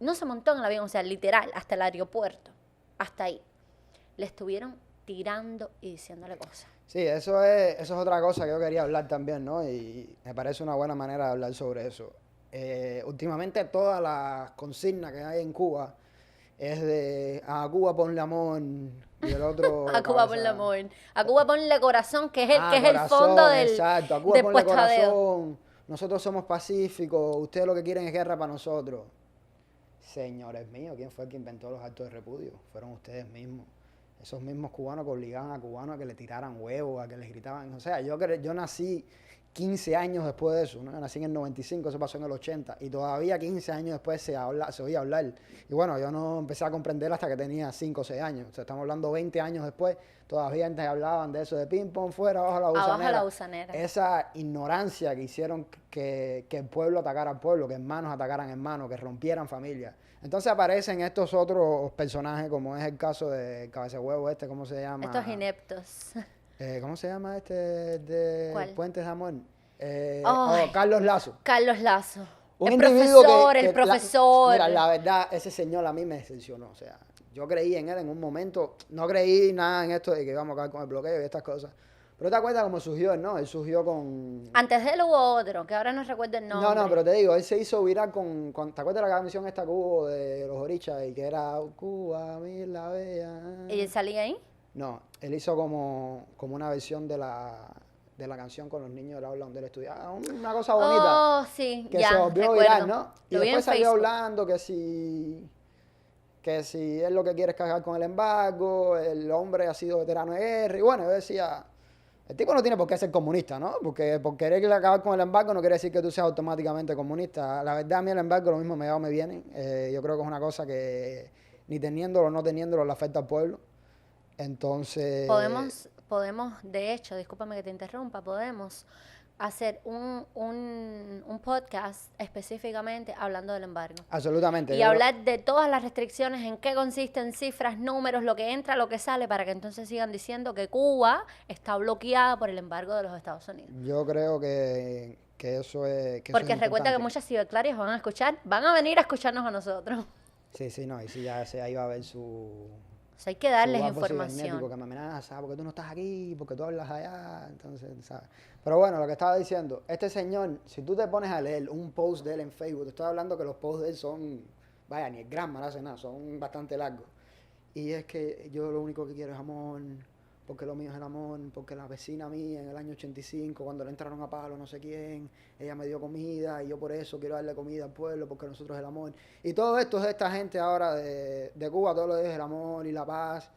no se montó en el avión, o sea, literal, hasta el aeropuerto, hasta ahí, le estuvieron tirando y diciéndole cosas. Sí, eso es otra cosa que yo quería hablar también, ¿no? Y me parece una buena manera de hablar sobre eso. Últimamente todas las consignas que hay en Cuba es de a Cuba ponle amor y el otro a Cuba ponle amor, a Cuba ponle corazón, que es corazón, el fondo del exacto, a Cuba ponle corazón, nosotros somos pacíficos, ustedes lo que quieren es guerra para nosotros. Señores míos, ¿quién fue el que inventó los actos de repudio? Fueron ustedes mismos. Esos mismos cubanos que obligaban a cubanos a que le tiraran huevos, a que les gritaban. O sea, yo nací 15 años después de eso, ¿no? Yo nací en el 95, eso pasó en el 80, y todavía 15 años después se oía hablar. Y bueno, yo no empecé a comprender hasta que tenía 5 o 6 años. O sea, estamos hablando 20 años después, todavía antes hablaban de eso, de ping-pong fuera, abajo la gusanera. Abajo la gusanera. Esa ignorancia que hicieron que el pueblo atacara al pueblo, que hermanos atacaran hermanos, que rompieran familias. Entonces aparecen estos otros personajes, como es el caso de Cabeza Huevo ¿cómo se llama? Estos ineptos. ¿Cómo se llama de ¿Cuál? Puentes de Amor? Carlos Lazo. Carlos Lazo. Un el individuo profesor, el profesor. Mira, la verdad, ese señor a mí me decepcionó. O sea, yo creí en él en un momento, no creí nada en esto de que íbamos a acabar con el bloqueo y estas cosas. Pero te das cuenta cómo surgió él, ¿no? Él surgió con... Antes de él hubo otro, que ahora no recuerdo el nombre. No, pero te digo, él se hizo viral con ¿te acuerdas de la canción esta que hubo de los Orichas y que era Cuba, mil la bella? ¿Y él salía ahí? No, él hizo como una versión de de la canción con los niños del aula donde él estudiaba. Una cosa bonita. Oh, sí, Que ya, se volvió recuerdo. viral, ¿no? Y Lo vi en después salió Facebook. hablando que si él lo que quiere es cargar con el embargo, el hombre ha sido veterano de guerra. Y bueno, yo decía, el tipo no tiene por qué ser comunista, ¿no? Porque por querer acabar con el embargo no quiere decir que tú seas automáticamente comunista. La verdad, a mí el embargo lo mismo me va o me viene. Yo creo que es una cosa que ni teniéndolo o no teniéndolo le afecta al pueblo. Entonces, Podemos, de hecho, discúlpame que te interrumpa, podemos hacer un podcast específicamente hablando del embargo. absolutamente. Y hablar de todas las restricciones, en qué consisten, cifras, números, lo que entra, lo que sale, para que entonces sigan diciendo que Cuba está bloqueada por el embargo de los Estados Unidos. Yo creo que eso es que eso Porque es recuerda que importante. muchas ciberclarias van a venir a escucharnos a nosotros. Sí, no, y sí, ya ahí va a haber su... O sea, hay que darles su guapo cibernético información. que me amenaza, porque tú no estás aquí, porque tú hablas allá, entonces, ¿sabes? Pero bueno, lo que estaba diciendo, este señor, si tú te pones a leer un post de él en Facebook, te estoy hablando que los posts de él son, vaya, ni el Gramma no hace nada, son bastante largos. Y es que yo lo único que quiero es amor, porque lo mío es el amor, porque la vecina mía en el año 85, cuando le entraron a palo no sé quién, ella me dio comida y yo por eso quiero darle comida al pueblo, porque nosotros es el amor. Y todo esto es de esta gente ahora de Cuba, todo lo es el amor y la paz.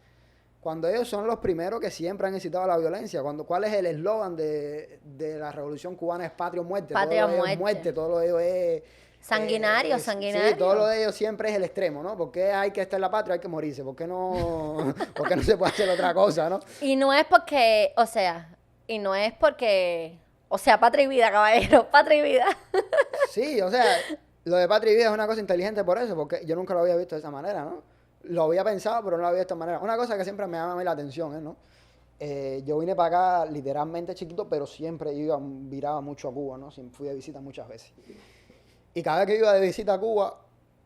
Cuando ellos son los primeros que siempre han incitado a la violencia. ¿Cuál es el eslogan de la revolución cubana? Es patria o muerte. Patria o Todo lo de ellos es muerte. muerte, todo lo de ellos es... Sanguinario, Sí, sanguinario. todo lo de ellos siempre es el extremo, ¿no? ¿Por qué hay que estar en la patria? Hay que morirse. ¿Por qué no se puede hacer otra cosa, no? Y no es porque, o sea, patria y vida, caballero, patria y vida. Sí, o sea, lo de patria y vida es una cosa inteligente por eso, porque yo nunca lo había visto de esa manera, ¿no? Lo había pensado, pero no lo había visto de esta manera. Una cosa que siempre me llama a mí la atención, ¿no? Yo vine para acá literalmente chiquito, pero siempre viraba mucho a Cuba, ¿no? Fui de visita muchas veces. Y cada vez que iba de visita a Cuba,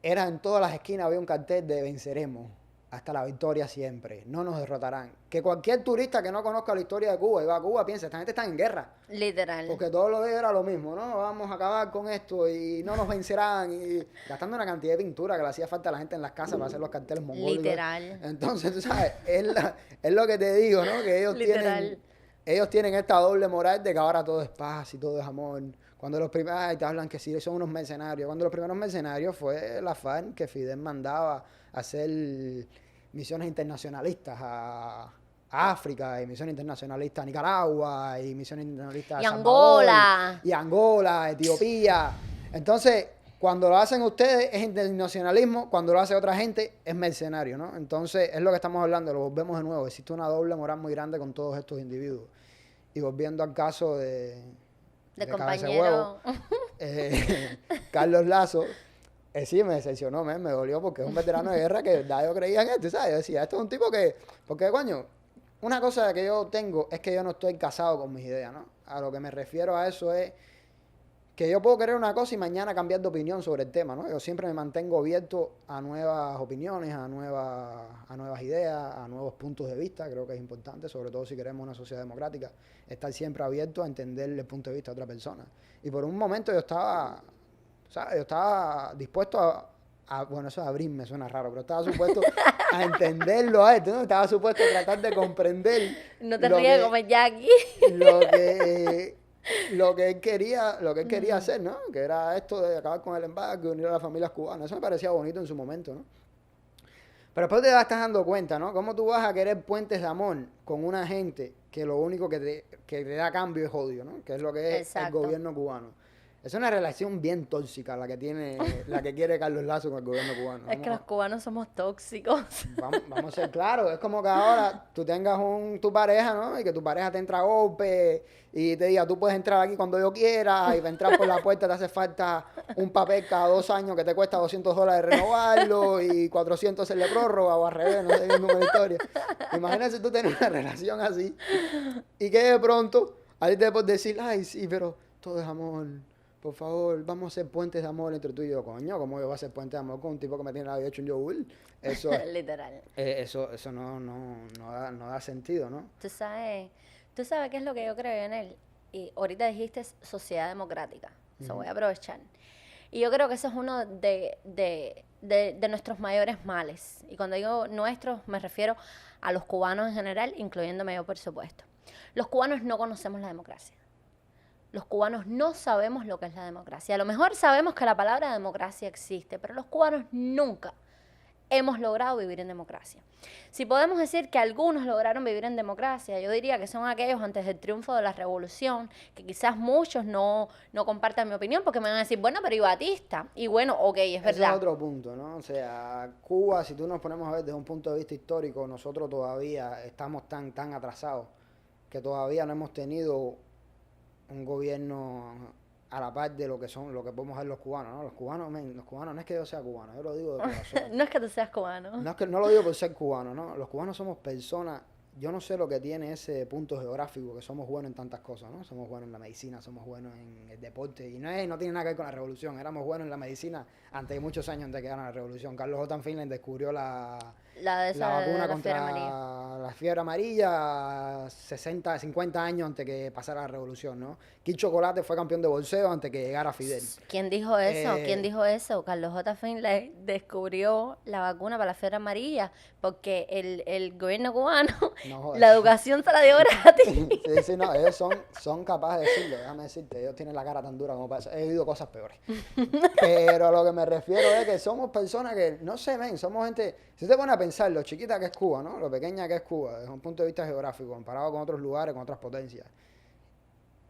era en todas las esquinas había un cartel de venceremos, hasta la victoria siempre, no nos derrotarán. Que cualquier turista que no conozca la historia de Cuba y va a Cuba piensa, esta gente está en guerra. Literal. Porque todo lo de ellos era lo mismo, ¿no? Vamos a acabar con esto y no nos vencerán. Y gastando una cantidad de pintura que le hacía falta a la gente en las casas para hacer los carteles mongólicos. Literal. Entonces, tú sabes, es lo que te digo, ¿no? Que Literal. ellos tienen esta doble moral de que ahora todo es paz y todo es amor. Cuando los primeros, te hablan que sí, son unos mercenarios. Cuando los primeros mercenarios fue la FARC que Fidel mandaba a hacer misiones internacionalistas a África, y misiones internacionalistas a Nicaragua, y misiones internacionalistas a Y El Salvador, Angola. y Angola, Etiopía. Entonces, cuando lo hacen ustedes es internacionalismo, cuando lo hace otra gente es mercenario, ¿no? Entonces, es lo que estamos hablando, lo volvemos de nuevo. Existe una doble moral muy grande con todos estos individuos. Y volviendo al caso de Cabeza de Huevo, compañero. Carlos Lazo, sí me decepcionó, me dolió porque es un veterano de guerra que de verdad yo creía en esto, ¿sabes? Yo decía, esto es un tipo que, porque coño, una cosa que yo tengo es que yo no estoy casado con mis ideas, ¿no? A lo que me refiero a eso es que yo puedo querer una cosa y mañana cambiar de opinión sobre el tema, ¿no? Yo siempre me mantengo abierto a nuevas opiniones, a nuevas ideas, a nuevos puntos de vista. Creo que es importante, sobre todo si queremos una sociedad democrática, estar siempre abierto a entender el punto de vista de otra persona. Y por un momento yo estaba dispuesto bueno, eso de abrirme suena raro, pero estaba supuesto a entenderlo a esto, ¿no? Estaba supuesto a tratar de comprender No te ríes como el Jackie. lo que él quería hacer, ¿no? Que era esto de acabar con el embargo y unir a las familias cubanas. Eso me parecía bonito en su momento, ¿no? Pero después te estás dando cuenta, ¿no? ¿Cómo tú vas a querer puentes de amor con una gente que lo único que te da cambio es odio, ¿no? Que es lo que es Exacto. el gobierno cubano. Es una relación bien tóxica la que quiere Carlos Lazo con el gobierno cubano. Es que los cubanos somos tóxicos. Vamos a ser claros, es como que ahora tú tengas tu pareja, ¿no? Y que tu pareja te entra a golpe y te diga, tú puedes entrar aquí cuando yo quiera, y para entrar por la puerta te hace falta un papel cada 2 años que te cuesta $200 renovarlo y 400 hacerle prórroga o al revés, no sé bien cómo es la historia. Imagínate tú tener una relación así y que de pronto a ti te puedes decir, ay, sí, pero todo es amor. Por favor, vamos a hacer puentes de amor entre tú y yo. Coño, ¿cómo yo voy a hacer puentes de amor con un tipo que me tiene la vida hecho un yogur? Eso, Literal. eso no da sentido, ¿no? Tú sabes qué es lo que yo creo en él. Y ahorita dijiste sociedad democrática. Eso voy a aprovechar. Y yo creo que eso es uno de nuestros mayores males. Y cuando digo nuestros, me refiero a los cubanos en general, incluyéndome yo, por supuesto. Los cubanos no conocemos la democracia. Los cubanos no sabemos lo que es la democracia. A lo mejor sabemos que la palabra democracia existe, pero los cubanos nunca hemos logrado vivir en democracia. Si podemos decir que algunos lograron vivir en democracia, yo diría que son aquellos antes del triunfo de la revolución, que quizás muchos no compartan mi opinión porque me van a decir, bueno, pero y Batista, y bueno, ok, es verdad. Ese es otro punto, ¿no? O sea, Cuba, si tú nos ponemos a ver desde un punto de vista histórico, nosotros todavía estamos tan atrasados que todavía no hemos tenido un gobierno a la par de lo que podemos ver los cubanos, ¿no? Los cubanos no es que yo sea cubano, yo lo digo de corazón. No es que tú seas cubano. No lo digo por ser cubano, ¿no? Los cubanos somos personas, yo no sé lo que tiene ese punto geográfico, que somos buenos en tantas cosas, ¿no? Somos buenos en la medicina, somos buenos en el deporte, y no tiene nada que ver con la revolución, éramos buenos en la medicina muchos años antes de que ganara la revolución. Carlos J. Finlay descubrió la vacuna contra la fiebre amarilla 50 años antes que pasara la revolución, ¿no? Kid Chocolate fue campeón de boxeo antes que llegara Fidel. ¿Quién dijo eso? ¿Quién dijo eso? Carlos J. Finlay descubrió la vacuna para la fiebre amarilla porque el gobierno cubano, la educación se la dio gratis. Sí, no, ellos son capaces de decirlo, déjame decirte, ellos tienen la cara tan dura como para eso. He vivido cosas peores. Pero a lo que me refiero es que somos personas que, no sé, somos gente, si te pones a pensar lo chiquita que es Cuba, ¿no? Lo pequeña que es Cuba, desde un punto de vista geográfico, comparado con otros lugares, con otras potencias.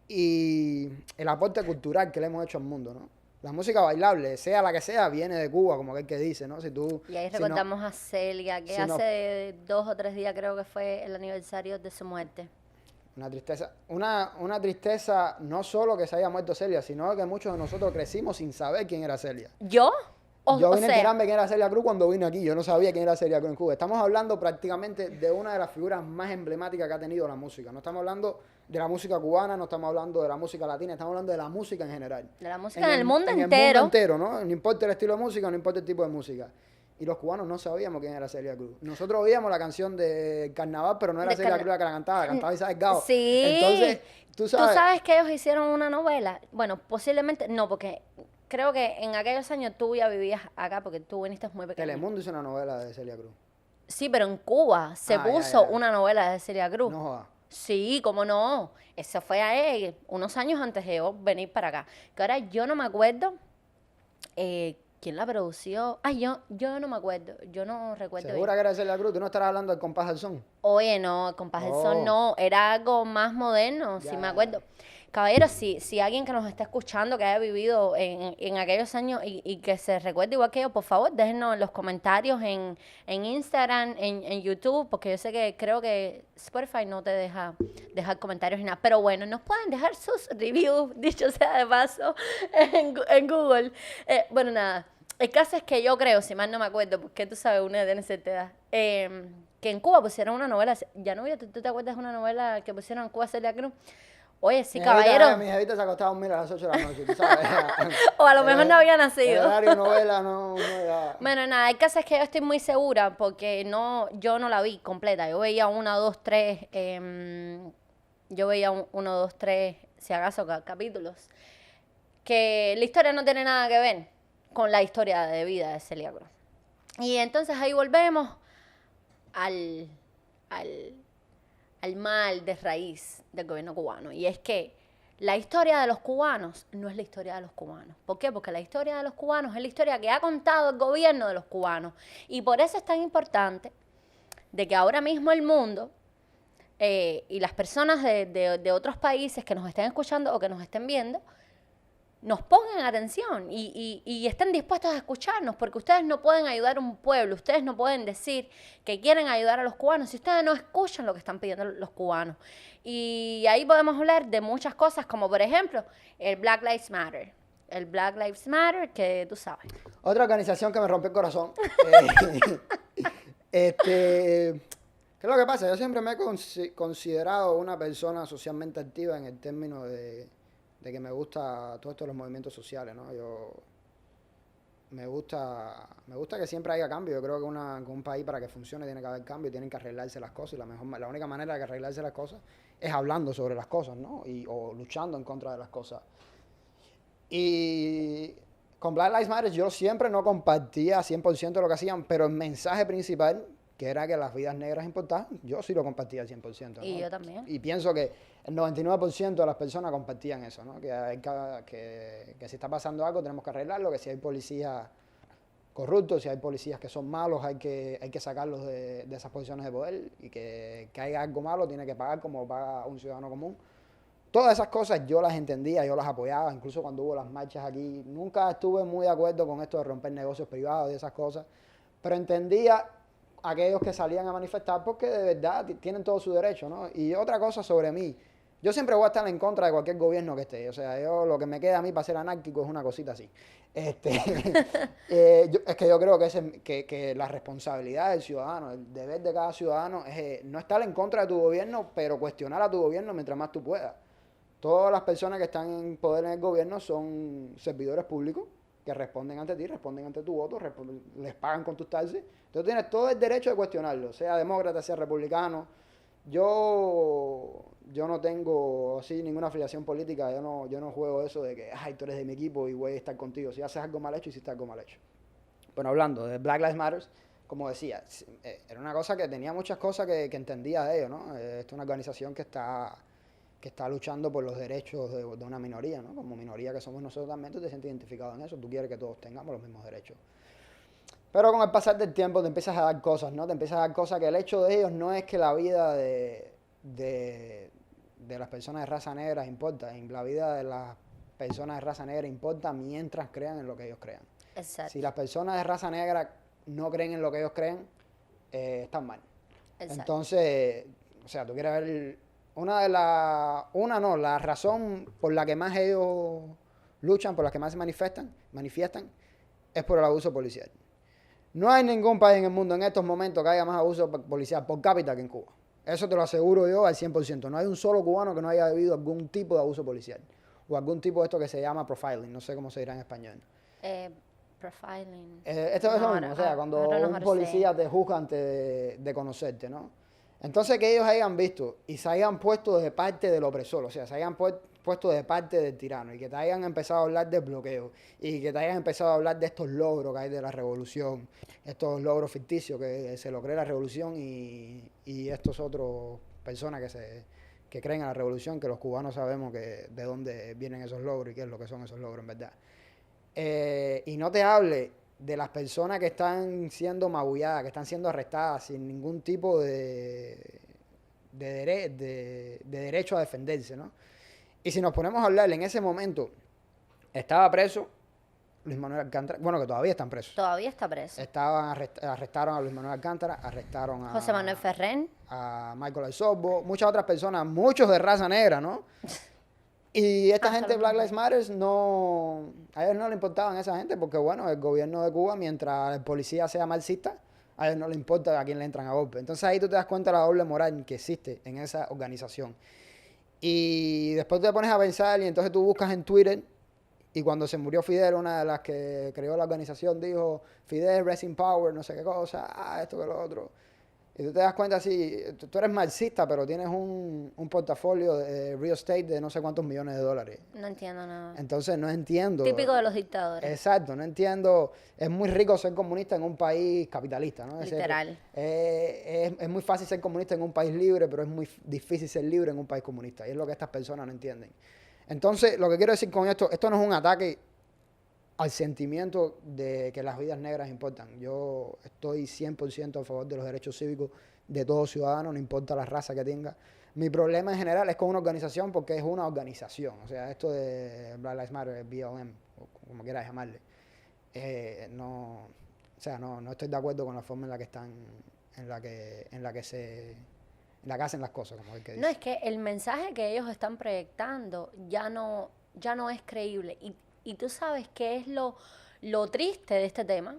Y el aporte cultural que le hemos hecho al mundo, ¿no? La música bailable, sea la que sea, viene de Cuba, como aquel que dice, ¿no? Y ahí recordamos a Celia, que hace 2 o 3 días creo que fue el aniversario de su muerte. Una tristeza, una tristeza no solo que se haya muerto Celia, sino que muchos de nosotros crecimos sin saber quién era Celia. ¿Yo? Yo vine a enterarme quién era Celia Cruz cuando vine aquí. Yo no sabía quién era Celia Cruz en Cuba. Estamos hablando prácticamente de una de las figuras más emblemáticas que ha tenido la música. No estamos hablando de la música cubana, no estamos hablando de la música latina, estamos hablando de la música en general. De la música en el mundo entero. En el mundo entero, ¿no? No importa el estilo de música, no importa el tipo de música. Y los cubanos no sabíamos quién era Celia Cruz. Nosotros oíamos la canción de Carnaval, pero no era Celia Cruz la que la cantaba Isabel Gao. Sí. Entonces, tú sabes que ellos hicieron una novela. Bueno, posiblemente, no, porque creo que en aquellos años tú ya vivías acá, porque tú viniste muy pequeño. Telemundo hizo una novela de Celia Cruz. Sí, pero en Cuba se puso una novela de Celia Cruz. No jodas. Sí, cómo no. Eso fue unos años antes de yo venir para acá. Que ahora yo no me acuerdo quién la produció. Ay, yo no me acuerdo. Yo no recuerdo. ¿Segura que era Celia Cruz? ¿Tú no estarás hablando del compás del son? Oye, no, el compás del son no. Era algo más moderno, sí me acuerdo. Caballero, si alguien que nos está escuchando, que haya vivido en aquellos años y que se recuerde igual que yo, por favor, déjenos en los comentarios en Instagram, en YouTube, porque yo sé que creo que Spotify no te deja dejar comentarios ni nada. Pero bueno, nos pueden dejar sus reviews, dicho sea de paso, en Google. Bueno, nada. El caso es que yo creo, si mal no me acuerdo, porque tú sabes, una tiene cierta edad, que en Cuba pusieron una novela, ya no, ¿tú te acuerdas de una novela que pusieron en Cuba Celia Cruz? Oye, sí, caballero. Mi jevita se acostaba a dormir a las 8 de la noche, tú sabes. O a lo mejor no había nacido. El horario novela no era... Bueno, nada, el caso es que yo estoy muy segura porque yo no la vi completa. Yo veía 1, 2, 3, yo veía 1, 2, 3, si acaso, capítulos. Que la historia no tiene nada que ver con la historia de vida de Celia Cruz. Y entonces ahí volvemos al mal de raíz del gobierno cubano. Y es que la historia de los cubanos no es la historia de los cubanos. ¿Por qué? Porque la historia de los cubanos es la historia que ha contado el gobierno de los cubanos. Y por eso es tan importante de que ahora mismo el mundo y las personas de otros países que nos estén escuchando o que nos estén viendo nos pongan atención y estén dispuestos a escucharnos, porque ustedes no pueden ayudar a un pueblo, ustedes no pueden decir que quieren ayudar a los cubanos si ustedes no escuchan lo que están pidiendo los cubanos. Y ahí podemos hablar de muchas cosas, como por ejemplo el Black Lives Matter. El Black Lives Matter, que tú sabes. Otra organización que me rompió el corazón. ¿Qué es lo que pasa? Yo siempre me he considerado una persona socialmente activa en el término de que me gusta todo esto de los movimientos sociales, ¿no? Me gusta que siempre haya cambio. Yo creo que un país para que funcione tiene que haber cambio, tienen que arreglarse las cosas, y la única manera de arreglarse las cosas es hablando sobre las cosas, ¿no? O luchando en contra de las cosas. Y con Black Lives Matter yo siempre no compartía 100% lo que hacían, pero el mensaje principal que era que las vidas negras importaban, yo sí lo compartía al 100%, ¿no? Y yo también. Y pienso que el 99% de las personas compartían eso, ¿no? Que si está pasando algo tenemos que arreglarlo, que si hay policías corruptos, si hay policías que son malos, hay que sacarlos de esas posiciones de poder, y que haya algo malo tiene que pagar como paga un ciudadano común. Todas esas cosas yo las entendía, yo las apoyaba, incluso cuando hubo las marchas aquí. Nunca estuve muy de acuerdo con esto de romper negocios privados y esas cosas, pero entendía a aquellos que salían a manifestar porque de verdad tienen todo su derecho, ¿no? Y otra cosa sobre mí, yo siempre voy a estar en contra de cualquier gobierno que esté. O sea, lo que me queda a mí para ser anárquico es una cosita así. Es que yo creo que la responsabilidad del ciudadano, el deber de cada ciudadano es no estar en contra de tu gobierno, pero cuestionar a tu gobierno mientras más tú puedas. Todas las personas que están en poder en el gobierno son servidores públicos que responden ante ti, responden ante tu voto, les pagan con tus taxes. Entonces tienes todo el derecho de cuestionarlo, sea demócrata, sea republicano. Yo no tengo así ninguna afiliación política, yo no juego eso de que, ay, tú eres de mi equipo y voy a estar contigo. Si haces algo mal hecho, hiciste algo mal hecho. Bueno, hablando de Black Lives Matter, como decía, era una cosa que tenía muchas cosas que entendía de ello, ¿no? Es una organización que está luchando por los derechos de una minoría, ¿no? Como minoría que somos nosotros también, tú te sientes identificado en eso, tú quieres que todos tengamos los mismos derechos. Pero con el pasar del tiempo te empiezas a dar cosas, ¿no? Te empiezas a dar cosas que el hecho de ellos no es que la vida de las personas de raza negra importa, la vida de las personas de raza negra importa mientras crean en lo que ellos crean. Exacto. Si las personas de raza negra no creen en lo que ellos creen, están mal. Exacto. Entonces, o sea, tú quieres ver la razón por la que más ellos luchan, por la que más se manifiestan, es por el abuso policial. No hay ningún país en el mundo en estos momentos que haya más abuso policial por cápita que en Cuba. Eso te lo aseguro yo al 100%. No hay un solo cubano que no haya vivido algún tipo de abuso policial. O algún tipo de esto que se llama profiling. No sé cómo se dirá en español. Profiling. Esto es lo mismo. O sea, cuando un policía te juzga antes de conocerte, ¿no? Entonces que ellos hayan visto y se hayan puesto de parte del opresor, o sea, se hayan puesto de parte del tirano, y que te hayan empezado a hablar del bloqueo, y que te hayan empezado a hablar de estos logros que hay de la revolución, estos logros ficticios que se logró la revolución, y estos otros personas que creen en la revolución, que los cubanos sabemos de dónde vienen esos logros y qué es lo que son esos logros en verdad. Y no te hable de las personas que están siendo magulladas, que están siendo arrestadas sin ningún tipo de derecho a defenderse, ¿no? Y si nos ponemos a hablar, en ese momento estaba preso Luis Manuel Alcántara, bueno, que todavía están presos. Todavía está preso. Arrestaron a Luis Manuel Alcántara, arrestaron a José Manuel Ferrer, a Michael Osorbo, muchas otras personas, muchos de raza negra, ¿no? Y esta gente, Black Lives Matter, a ellos no le importaban a esa gente, porque bueno, el gobierno de Cuba, mientras el policía sea marxista, a ellos no le importa a quién le entran a golpe. Entonces ahí tú te das cuenta de la doble moral que existe en esa organización. Y después te pones a pensar, y entonces tú buscas en Twitter, y cuando se murió Fidel, una de las que creó la organización dijo, Fidel, rest in power, no sé qué cosa, esto que lo otro. Y tú te das cuenta así, tú eres marxista, pero tienes un portafolio de real estate de no sé cuántos millones de dólares. No entiendo nada. Entonces no entiendo. Típico de los dictadores. Exacto, no entiendo. Es muy rico ser comunista en un país capitalista, ¿no? Literal. Es muy fácil ser comunista en un país libre, pero es muy difícil ser libre en un país comunista. Y es lo que estas personas no entienden. Entonces, lo que quiero decir con esto no es un ataque al sentimiento de que las vidas negras importan. Yo estoy 100% a favor de los derechos cívicos de todo ciudadano, no importa la raza que tenga. Mi problema en general es con una organización, porque es una organización. O sea, esto de Black Lives Matter, BLM, o como quieras llamarle, no estoy de acuerdo con la forma en la que están, en la que hacen las cosas, como el que dice. No, es que el mensaje que ellos están proyectando ya no es creíble. Y tú sabes qué es lo triste de este tema,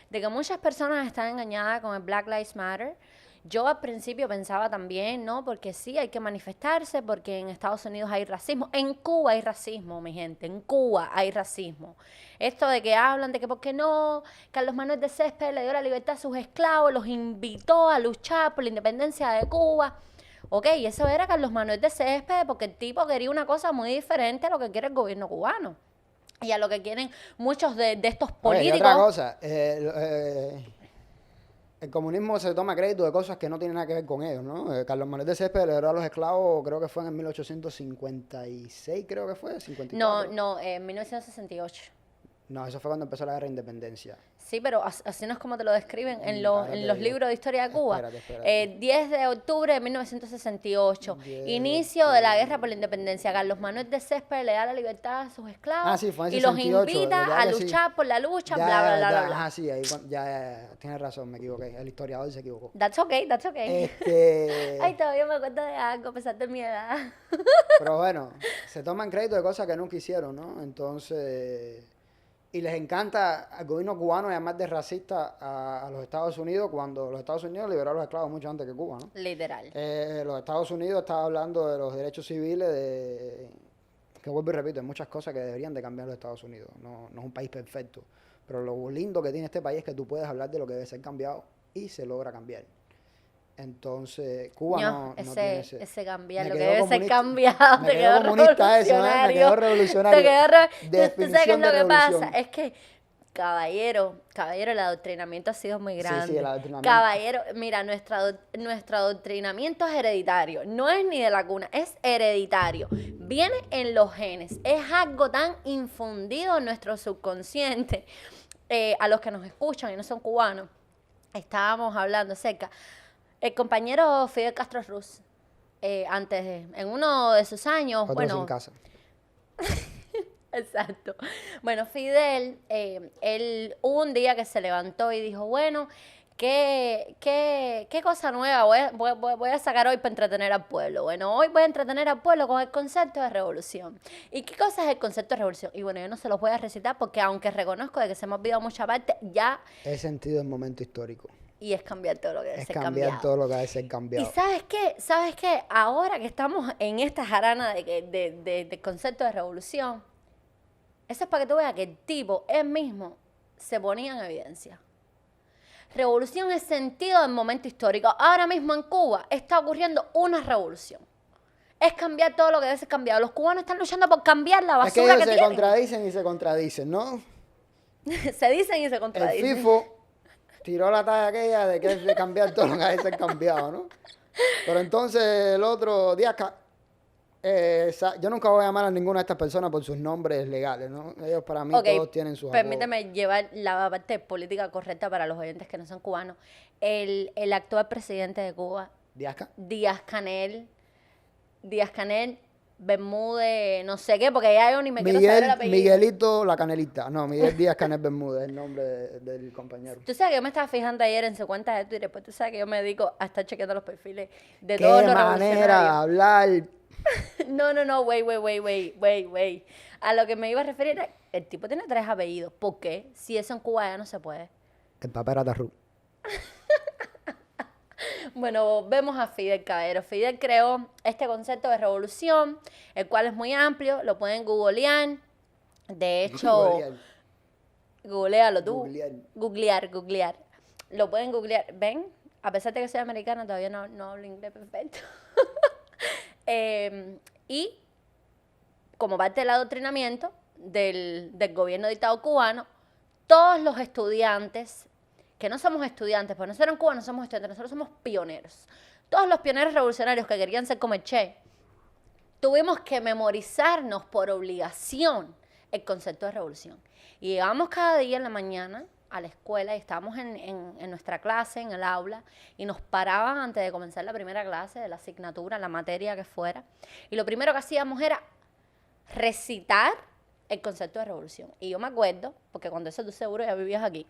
de que muchas personas están engañadas con el Black Lives Matter. Yo al principio pensaba también, ¿no? Porque sí, hay que manifestarse, porque en Estados Unidos hay racismo. En Cuba hay racismo, mi gente, en Cuba hay racismo. Esto de que hablan de que por qué no, Carlos Manuel de Céspedes le dio la libertad a sus esclavos, los invitó a luchar por la independencia de Cuba. Ok, eso era Carlos Manuel de Céspedes, porque el tipo quería una cosa muy diferente a lo que quiere el gobierno cubano. Y a lo que quieren muchos de estos políticos. Oye, y otra cosa, El comunismo se toma crédito de cosas que no tienen nada que ver con ellos, ¿no? Carlos Manuel de Céspedes liberó a los esclavos, creo que fue en el 1856, creo que fue, 54. No, en 1968. No, eso fue cuando empezó la guerra de independencia. Sí, pero así no es como te lo describen en Ahora en te los digo. libros de historia de Cuba. Espérate. 10 de octubre de 1968, 10 de inicio de la guerra por la independencia. Carlos Manuel de Céspedes le da la libertad a sus esclavos Ah, sí, fue en y los 68, invita ¿verdad a que sí? luchar por la lucha, Ya, bla, bla, bla, ya, bla, bla. ajá, sí, ahí ya, tienes razón, me equivoqué. El historiador se equivocó. That's okay, that's okay. Este, Ay, todavía me acuerdo de algo, a pesar de mi edad. pero bueno, se toman crédito de cosas que nunca hicieron, ¿no? Entonces, y les encanta al gobierno cubano llamar de racista a los Estados Unidos cuando los Estados Unidos liberaron a los esclavos mucho antes que Cuba, ¿no? Literal. Los Estados Unidos estaba hablando de los derechos civiles, que vuelvo y repito, hay muchas cosas que deberían de cambiar los Estados Unidos. No es un país perfecto, pero lo lindo que tiene este país es que tú puedes hablar de lo que debe ser cambiado y se logra cambiar. Entonces, Cuba no tiene ese cambiar, Me lo que quedó debe ser comunista. cambiado, Me te quedó quedó comunista eso, ¿eh? Me quedó revolucionario. ¿Tú sabes qué es lo que Revolución. pasa? Es que, caballero, el adoctrinamiento ha sido muy grande. Sí, el adoctrinamiento. Caballero, mira, nuestro adoctrinamiento es hereditario. No es ni de la cuna, es hereditario. Viene en los genes. Es algo tan infundido en nuestro subconsciente. A los que nos escuchan y no son cubanos, estábamos hablando acerca. El compañero Fidel Castro Ruz, en uno de sus años, Otros bueno, en casa. exacto. Bueno, Fidel, él hubo un día que se levantó y dijo, bueno, ¿qué cosa nueva voy a sacar hoy para entretener al pueblo? Bueno, hoy voy a entretener al pueblo con el concepto de revolución. ¿Y qué cosa es el concepto de revolución? Y bueno, yo no se los voy a recitar porque aunque reconozco de que se me ha olvidado mucha parte, ya... He sentido el momento histórico. Y es cambiar todo lo que debe Es ser cambiar cambiado. todo lo que debe ser ¿Y cambiado. sabes qué? ¿Sabes qué? Ahora que estamos en esta jarana de concepto de revolución, eso es para que tú veas que el tipo, él mismo, se ponía en evidencia. Revolución es sentido del momento histórico. Ahora mismo en Cuba está ocurriendo una revolución. Es cambiar todo lo que debe ser cambiado. Los cubanos están luchando por cambiar la Es que basura ellos que se tienen. contradicen y se contradicen, ¿no? Se dicen y se El contradicen. FIFO tiró la talla aquella de que hay que cambiar todo lo que debe ser cambiado, ¿no? Pero entonces el otro día, yo nunca voy a llamar a ninguna de estas personas por sus nombres legales, ¿no? Ellos para mí Ok, todos tienen sus permíteme llevar la parte política correcta para los oyentes que no son cubanos. El actual presidente de Cuba, ¿Diasca? Díaz Canel, Bermúdez, no sé qué, porque ya yo ni me quiero saber el apellido. Miguelito la Canelita. No, Miguel Díaz Canel Bermúdez, el nombre del compañero. Tú sabes que yo me estaba fijando ayer en su cuenta de Twitter, pues tú sabes que yo me dedico a estar chequeando los perfiles de Qué todos los manera de revolucionarios. hablar. No, wait. A lo que me iba a referir es, el tipo tiene 3 apellidos. ¿Por qué? Si eso en Cuba ya no se puede. El papá era Tarru. Bueno, vemos a Fidel Caballero. Fidel creó este concepto de revolución, el cual es muy amplio, lo pueden googlear. De hecho, googlealo tú. Googlear. Lo pueden googlear. ¿Ven? A pesar de que soy americana, todavía no hablo inglés perfecto. Y como parte del adoctrinamiento del gobierno dictador cubano, todos los estudiantes, que no somos estudiantes, porque nosotros en Cuba no somos estudiantes, nosotros somos pioneros. Todos los pioneros revolucionarios que querían ser como el Che, tuvimos que memorizarnos por obligación el concepto de revolución. Y llegábamos cada día en la mañana a la escuela y estábamos en nuestra clase, en el aula, y nos paraban antes de comenzar la primera clase de la asignatura, la materia que fuera. Y lo primero que hacíamos era recitar el concepto de revolución. Y yo me acuerdo, porque cuando eso tú seguro ya vivías aquí.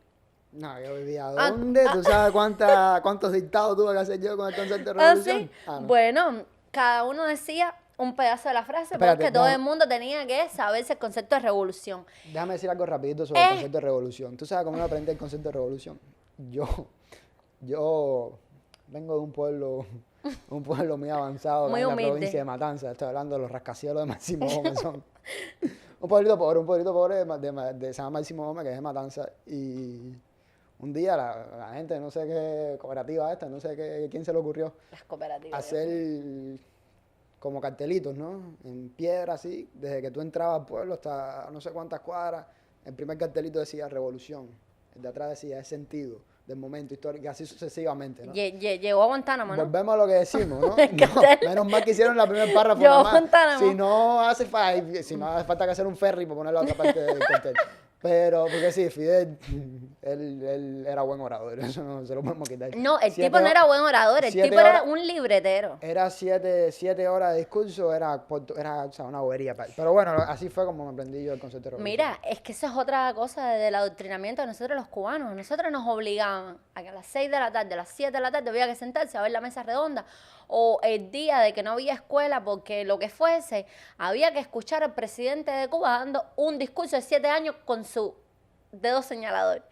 No, yo vivía ¿dónde? ¿Tú sabes cuántos dictados tuve que hacer yo con el concepto de revolución? ¿Ah, sí? Bueno, cada uno decía un pedazo de la frase, porque todo el mundo tenía que saberse el concepto de revolución. Déjame decir algo rapidito sobre el concepto de revolución. ¿Tú sabes cómo yo aprendí el concepto de revolución? Yo vengo de un pueblo muy avanzado, muy en la humilde. provincia de Matanza. Estoy hablando de los rascacielos de Máximo Gómez. Son un pueblito pobre de San Máximo Gómez, que es de Matanza. Y un día la gente, no sé qué cooperativa esta, no sé quién se le ocurrió Las cooperativas. hacer como cartelitos, ¿no? En piedra, así, desde que tú entrabas al pueblo hasta no sé cuántas cuadras. El primer cartelito decía revolución, el de atrás decía es sentido, del momento histórico, y así sucesivamente, ¿no? Llegó a Guantánamo, ¿no? Volvemos a lo que decimos, ¿no? El No, cartel. menos mal que hicieron la primera párrafo Llegó nada a más. Guantánamo. Si no hace falta que hacer un ferry para poner la otra parte del cartel. Pero, porque sí, Fidel, él era buen orador, eso no se lo podemos quitar. No, el 7 tipo no era buen orador, el 7 tipo era horas- un libretero. Era 7 horas de discurso, era o sea, una bobería. Pero bueno, así fue como me aprendí yo el concepto de revolución. Mira, es que esa es otra cosa del adoctrinamiento de nosotros los cubanos. Nosotros nos obligaban a que a las 6 de la tarde, a las 7 de la tarde había que sentarse a ver la mesa redonda. O el día de que no había escuela, porque lo que fuese, había que escuchar al presidente de Cuba dando un discurso de 7 años con su dedo señalador.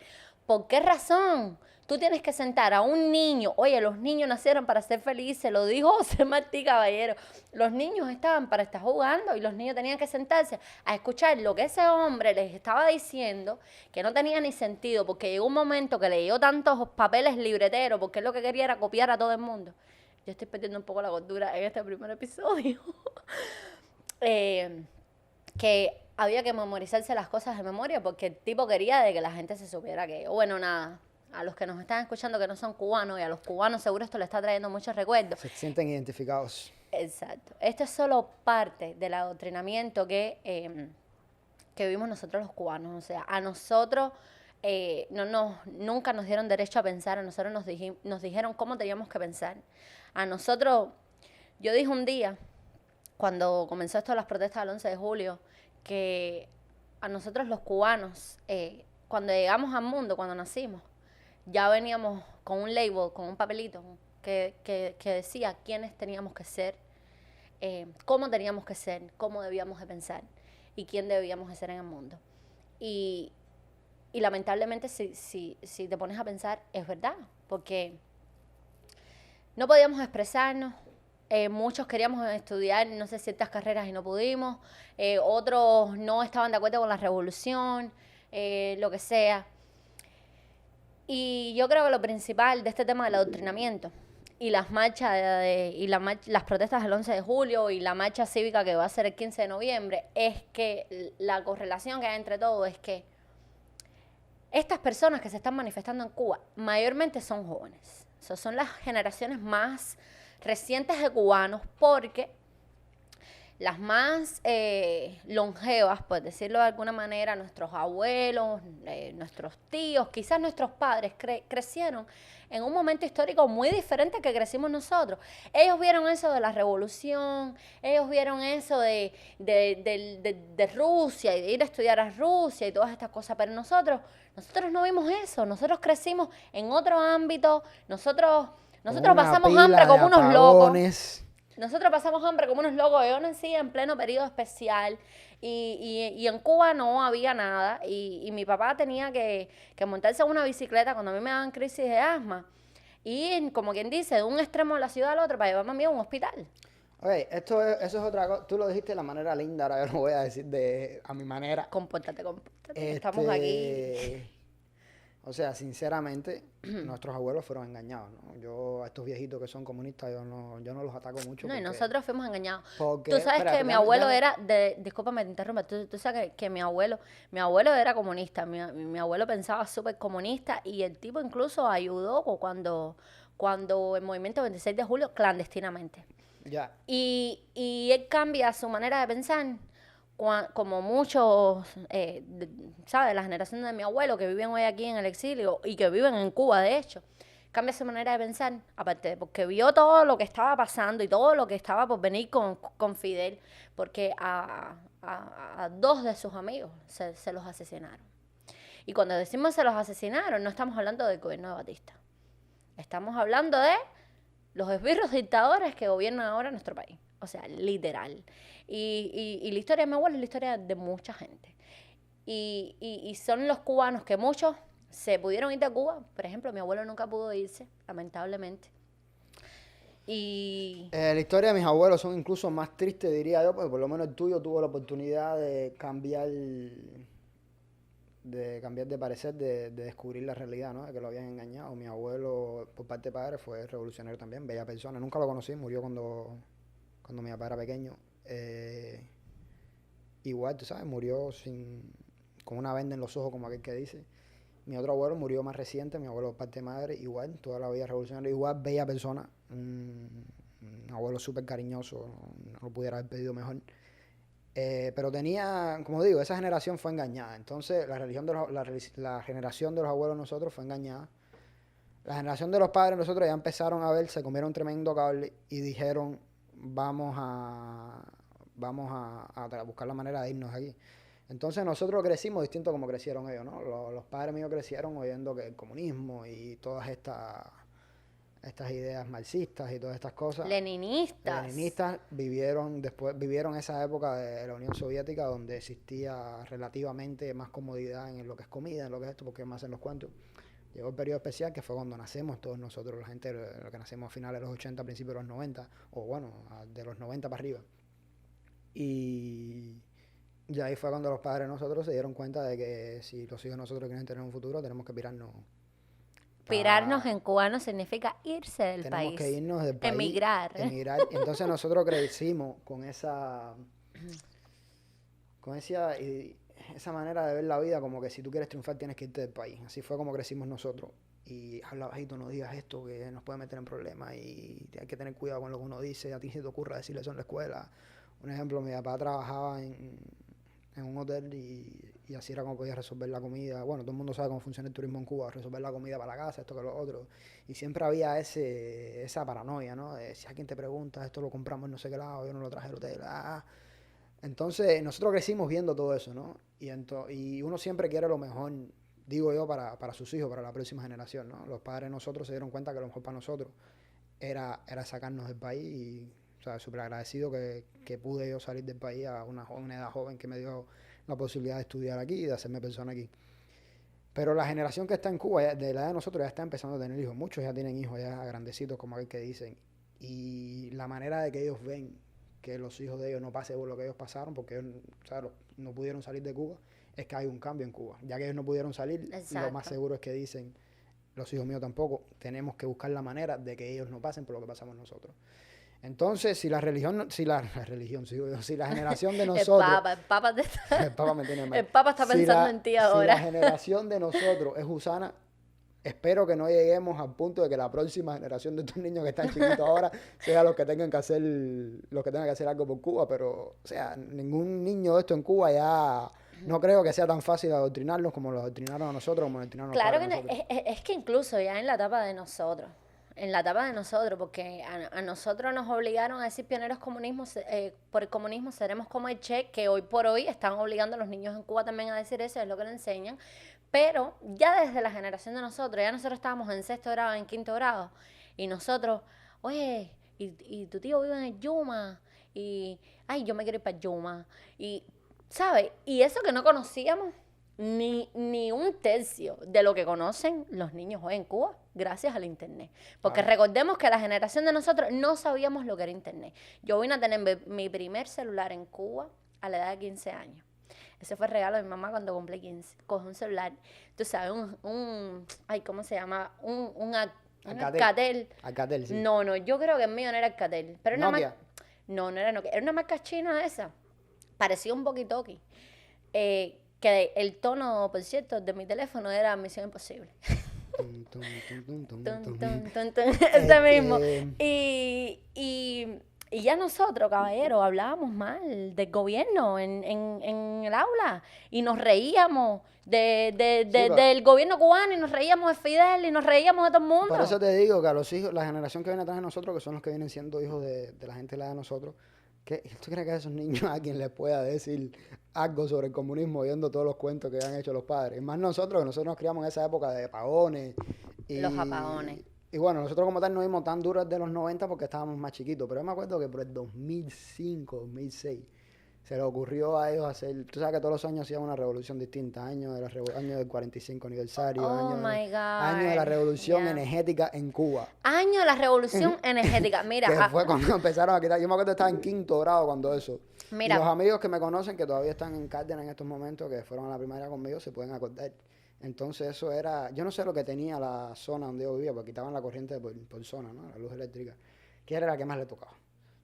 ¿Por qué razón? Tú tienes que sentar a un niño. Oye, los niños nacieron para ser felices, lo dijo José Martí Caballero. Los niños estaban para estar jugando y los niños tenían que sentarse a escuchar lo que ese hombre les estaba diciendo, que no tenía ni sentido, porque llegó un momento que leyó tantos papeles libreteros, porque él lo que quería era copiar a todo el mundo. Yo estoy perdiendo un poco la cordura en este primer episodio. Que había que memorizarse las cosas de memoria porque el tipo quería de que la gente se supiera que, bueno, nada, a los que nos están escuchando que no son cubanos y a los cubanos seguro esto le está trayendo muchos recuerdos. Se sienten identificados. Exacto. Esto es solo parte del adoctrinamiento que vimos nosotros los cubanos. O sea, a nosotros nunca nos dieron derecho a pensar, a nosotros nos dijeron cómo teníamos que pensar. A nosotros, yo dije un día, cuando comenzó esto de las protestas del 11 de julio, que a nosotros los cubanos, cuando llegamos al mundo, cuando nacimos, ya veníamos con un label, con un papelito que decía quiénes teníamos que ser, cómo teníamos que ser, cómo debíamos de pensar y quién debíamos de ser en el mundo. Y lamentablemente, si te pones a pensar, es verdad, porque no podíamos expresarnos. Muchos queríamos estudiar, no sé, ciertas carreras y no pudimos. Otros no estaban de acuerdo con la revolución, lo que sea. Y yo creo que lo principal de este tema del adoctrinamiento y las marchas las protestas del 11 de julio y la marcha cívica que va a ser el 15 de noviembre es que la correlación que hay entre todo es que estas personas que se están manifestando en Cuba mayormente son jóvenes. O sea, son las generaciones más recientes de cubanos, porque las más longevas, por decirlo de alguna manera, nuestros abuelos, nuestros tíos, quizás nuestros padres crecieron en un momento histórico muy diferente que crecimos nosotros. Ellos vieron eso de la revolución, ellos vieron eso de Rusia y de ir a estudiar a Rusia y todas estas cosas, pero nosotros no vimos eso, nosotros crecimos en otro ámbito, nosotros pasamos hambre como unos locos. Nosotros pasamos hambre como unos locos. Yo nací en pleno periodo especial y en Cuba no había nada. Y mi papá tenía que montarse en una bicicleta cuando a mí me daban crisis de asma. Y como quien dice, de un extremo de la ciudad al otro para llevarme a mí a un hospital. Oye, eso es otra cosa. Tú lo dijiste de la manera linda, ahora yo lo voy a decir a mi manera. Compórtate. Estamos aquí. O sea, sinceramente, nuestros abuelos fueron engañados, ¿no? Yo, a estos viejitos que son comunistas, yo no los ataco mucho. No, y nosotros fuimos engañados. Porque, tú sabes que mi abuelo era, discúlpame, te interrumpa, tú sabes que mi abuelo era comunista, mi abuelo pensaba súper comunista y el tipo incluso ayudó cuando el movimiento 26 de julio clandestinamente. Ya. Y él cambia su manera de pensar, como muchos, ¿sabes? La generación de mi abuelo que viven hoy aquí en el exilio y que viven en Cuba, de hecho, cambia su manera de pensar, aparte de porque vio todo lo que estaba pasando y todo lo que estaba por venir con Fidel, porque a dos de sus amigos se los asesinaron. Y cuando decimos se los asesinaron, no estamos hablando del gobierno de Batista. Estamos hablando de los esbirros dictadores que gobiernan ahora nuestro país. O sea, literal. Y la historia de mi abuelo es la historia de mucha gente. Y son los cubanos que muchos se pudieron ir de Cuba. Por ejemplo, mi abuelo nunca pudo irse, lamentablemente. La historia de mis abuelos son incluso más tristes, diría yo, porque por lo menos el tuyo tuvo la oportunidad de cambiar de parecer, de descubrir la realidad, ¿no? De que lo habían engañado. Mi abuelo, por parte de padre, fue revolucionario también, bella persona. Nunca lo conocí, murió cuando mi papá era pequeño. Igual, tú sabes, murió con una venda en los ojos, como aquel que dice. Mi otro abuelo murió más reciente, mi abuelo parte de madre, igual, toda la vida revolucionario, igual, bella persona, un abuelo súper cariñoso, no lo pudiera haber pedido mejor. Pero tenía, como digo, esa generación fue engañada. Entonces, la generación de los abuelos nosotros fue engañada. La generación de los padres nosotros ya empezaron a ver, se comieron tremendo cable y dijeron, vamos a buscar la manera de irnos de aquí. Entonces nosotros crecimos distinto como crecieron ellos, ¿no? Los padres míos crecieron oyendo que el comunismo y todas estas ideas marxistas y todas estas cosas. Leninistas. Vivieron esa época de la Unión Soviética donde existía relativamente más comodidad en lo que es comida, en lo que es esto, porque más en los cuentos. Llegó el periodo especial que fue cuando nacemos todos nosotros, la gente, lo que nacemos a finales de los 80, principios de los 90, o bueno, de los 90 para arriba. Y ahí fue cuando los padres de nosotros se dieron cuenta de que si los hijos de nosotros quieren tener un futuro, tenemos que pirarnos. Pirarnos en cubano significa irse del país. Tenemos que irnos del país. Emigrar. Entonces nosotros crecimos con esa manera de ver la vida, como que si tú quieres triunfar tienes que irte del país. Así fue como crecimos nosotros. Y habla bajito, no digas esto que nos puede meter en problemas y hay que tener cuidado con lo que uno dice. A ti se te ocurra decirle eso en la escuela. Un ejemplo, mi papá trabajaba en un hotel y así era como podía resolver la comida. Bueno, todo el mundo sabe cómo funciona el turismo en Cuba, resolver la comida para la casa, esto que lo otro. Y siempre había esa paranoia, ¿no? De si alguien te pregunta, esto lo compramos en no sé qué lado, yo no lo traje del hotel. Entonces, nosotros crecimos viendo todo eso, ¿no? Y uno siempre quiere lo mejor, digo yo, para sus hijos, para la próxima generación, ¿no? Los padres de nosotros se dieron cuenta que lo mejor para nosotros era sacarnos del país y, o sea, súper agradecido que pude yo salir del país a una edad joven que me dio la posibilidad de estudiar aquí y de hacerme persona aquí. Pero la generación que está en Cuba, de la edad de nosotros, ya está empezando a tener hijos. Muchos ya tienen hijos, ya grandecitos, como aquel que dicen. Y la manera de que ellos ven que los hijos de ellos no pasen por lo que ellos pasaron, porque ellos, o sea, no pudieron salir de Cuba, es que hay un cambio en Cuba. Ya que ellos no pudieron salir, Exacto. Lo más seguro es que dicen, los hijos míos tampoco, tenemos que buscar la manera de que ellos no pasen por lo que pasamos nosotros. Entonces, si la generación de nosotros... El Papa me tiene mal. El Papa está pensando en ti ahora. Si la generación de nosotros es gusana, espero que no lleguemos al punto de que la próxima generación de estos niños que están chiquitos ahora sea los que tengan que hacer algo por Cuba, pero, o sea, ningún niño de esto en Cuba ya... No creo que sea tan fácil adoctrinarlos como los adoctrinaron a nosotros, como adoctrinaron a Claro nosotros. es que incluso ya en la etapa de nosotros, porque a nosotros nos obligaron a decir pioneros comunismos, por el comunismo seremos como el Che, que hoy por hoy están obligando a los niños en Cuba también a decir eso, es lo que le enseñan, pero ya desde la generación de nosotros, ya nosotros estábamos en 6º grado, en 5º grado, y nosotros, oye, y tu tío vive en el Yuma, y, ay, yo me quiero ir para el Yuma, y, ¿sabes? Y eso que no conocíamos ni un tercio de lo que conocen los niños hoy en Cuba, gracias al internet. Porque recordemos que la generación de nosotros no sabíamos lo que era internet. Yo vine a tener mi primer celular en Cuba a la edad de 15 años. Ese fue el regalo de mi mamá cuando cumplí 15. Coge un celular, tú sabes, ¿cómo se llama? Un Alcatel. Alcatel, sí. No, yo creo que el mío no era Alcatel. Pero Nokia. No era Nokia. Era una marca china esa. Parecía un walkie-talkie. Que el tono, por cierto, de mi teléfono era Misión Imposible. Ese mismo. Y ya nosotros, caballeros, hablábamos mal del gobierno en el aula y nos reíamos del gobierno cubano y nos reíamos de Fidel y nos reíamos de todo el mundo. Por eso te digo que a los hijos, la generación que viene atrás de nosotros, que son los que vienen siendo hijos de la gente de la edad de nosotros, ¿tú crees que a esos niños a quien les pueda decir algo sobre el comunismo viendo todos los cuentos que han hecho los padres? Y más nosotros, que nosotros nos criamos en esa época de apagones. Los apagones. Y bueno, nosotros como tal no vimos tan duros de los 90 porque estábamos más chiquitos. Pero yo me acuerdo que por el 2005, 2006, se les ocurrió a ellos hacer... Tú sabes que todos los años hacían una revolución distinta. Año del 45 aniversario. Año de la revolución energética en Cuba. Año de la revolución energética. Mira. Que fue cuando empezaron a quitar... Yo me acuerdo que estaba en 5º grado cuando eso. Mira. Y los amigos que me conocen, que todavía están en Cárdenas en estos momentos, que fueron a la primaria conmigo, se pueden acordar. Entonces eso era... Yo no sé lo que tenía la zona donde yo vivía, porque quitaban la corriente por zona, ¿no? La luz eléctrica. Que era la que más le tocaba.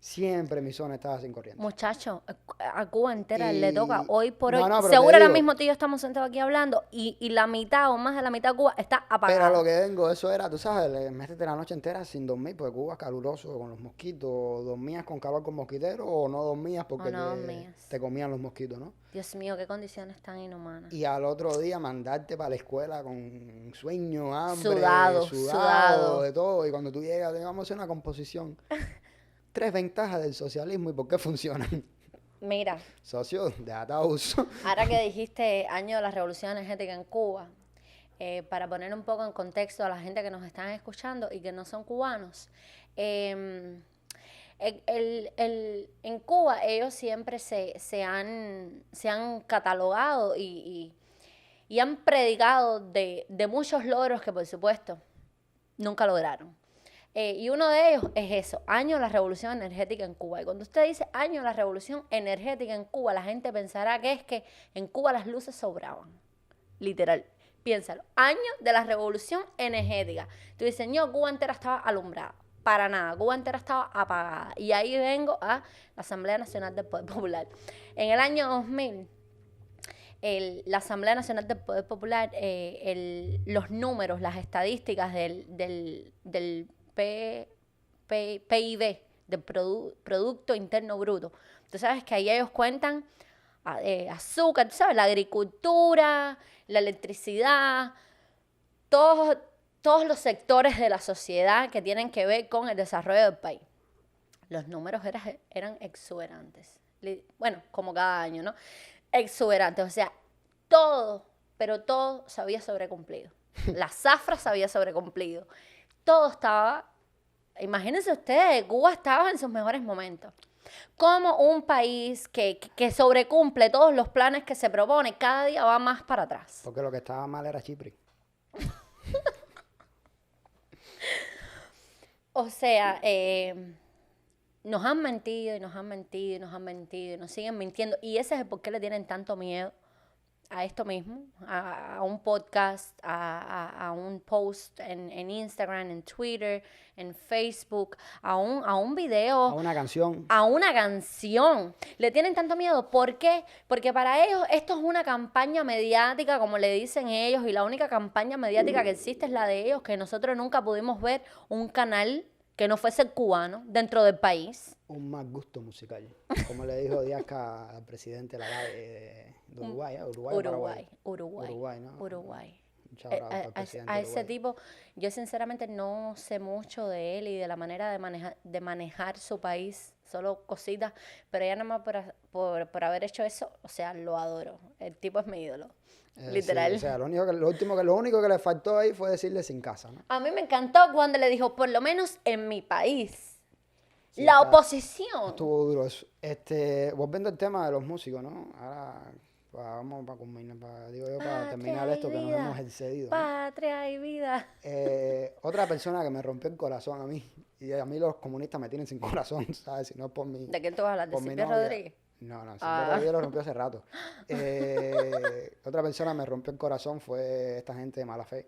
siempre mi zona estaba sin corriente. Muchacho, a Cuba entera le Y- toca hoy por hoy. No, pero Seguro te ahora digo, mismo tú y yo estamos sentados aquí hablando y la mitad o más de la mitad de Cuba está pero a apagada. lo que vengo, eso era, tú sabes, métete la noche entera sin dormir, porque Cuba es caluroso con los mosquitos. ¿Dormías con calor con mosquiteros o no dormías porque no dormías. te comían los mosquitos, no? Dios mío, qué condiciones tan inhumanas. Y al otro día mandarte para la escuela con sueño, hambre, Sudado. de todo. Y cuando tú llegas, vamos a hacer una composición. 3 ventajas del socialismo y por qué funcionan. Mira, Socio, déjate abuso. ahora que dijiste año de la revolución energética en Cuba, para poner un poco en contexto a la gente que nos están escuchando y que no son cubanos, en Cuba ellos siempre se han catalogado y han predicado de muchos logros que por supuesto nunca lograron. Y uno de ellos es eso, año de la revolución energética en Cuba. Y cuando usted dice año de la revolución energética en Cuba, la gente pensará que es que en Cuba las luces sobraban. Literal. Piénsalo. Año de la revolución energética. Tú dices, no, Cuba entera estaba alumbrada. Para nada. Cuba entera estaba apagada. Y ahí vengo a la Asamblea Nacional del Poder Popular. En el año 2000... la Asamblea Nacional del Poder Popular, los números, las estadísticas del PIB, del Producto Interno Bruto. Tú sabes que ahí ellos cuentan azúcar, tú sabes, la agricultura, la electricidad, todos los sectores de la sociedad que tienen que ver con el desarrollo del país. Los números eran exuberantes. Bueno, como cada año, ¿no? Exuberantes, o sea, todo, pero todo se había sobrecumplido. La zafra se había sobrecumplido. Todo estaba, imagínense ustedes, Cuba estaba en sus mejores momentos. Como un país que sobrecumple todos los planes que se propone, cada día va más para atrás. Porque lo que estaba mal era Chipre. O sea, nos han mentido y nos han mentido y nos han mentido y nos siguen mintiendo. Y ese es el por qué le tienen tanto miedo a esto mismo, a un podcast, a un post en Instagram, en Twitter, en Facebook, a un video. A una canción. A una canción. Le tienen tanto miedo. ¿Por qué? Porque para ellos esto es una campaña mediática, como le dicen ellos, y la única campaña mediática que existe es la de ellos, que nosotros nunca pudimos ver un canal que no fuese cubano dentro del país. Un mal gusto musical. Como le dijo Díaz al presidente de Uruguay, ¿eh? Uruguay, ¿no? Uruguay. Un shout out al presidente A de ese Uruguay. tipo, yo sinceramente no sé mucho de él y de la manera de manejar su país, solo cositas, pero ya nada más por haber hecho eso, o sea, lo adoro. El tipo es mi ídolo, literal. Sí, o sea, lo único que le faltó ahí fue decirle sin casa, ¿no? A mí me encantó cuando le dijo, por lo menos en mi país, Sí, la oposición. Estuvo duro eso. Volviendo al tema de los músicos, ¿no? Ahora vamos para culminar, para terminar esto que nos vida, hemos excedido, ¿no? Patria y vida. Otra persona que me rompió el corazón a mí, y a mí los comunistas me tienen sin corazón, ¿sabes? Si no es por mí. ¿De quién tú vas a hablar? ¿De por mi Silvio novia. Rodríguez? No, Silvio Rodríguez lo rompió hace rato. Otra persona que me rompió el corazón fue esta gente de mala fe.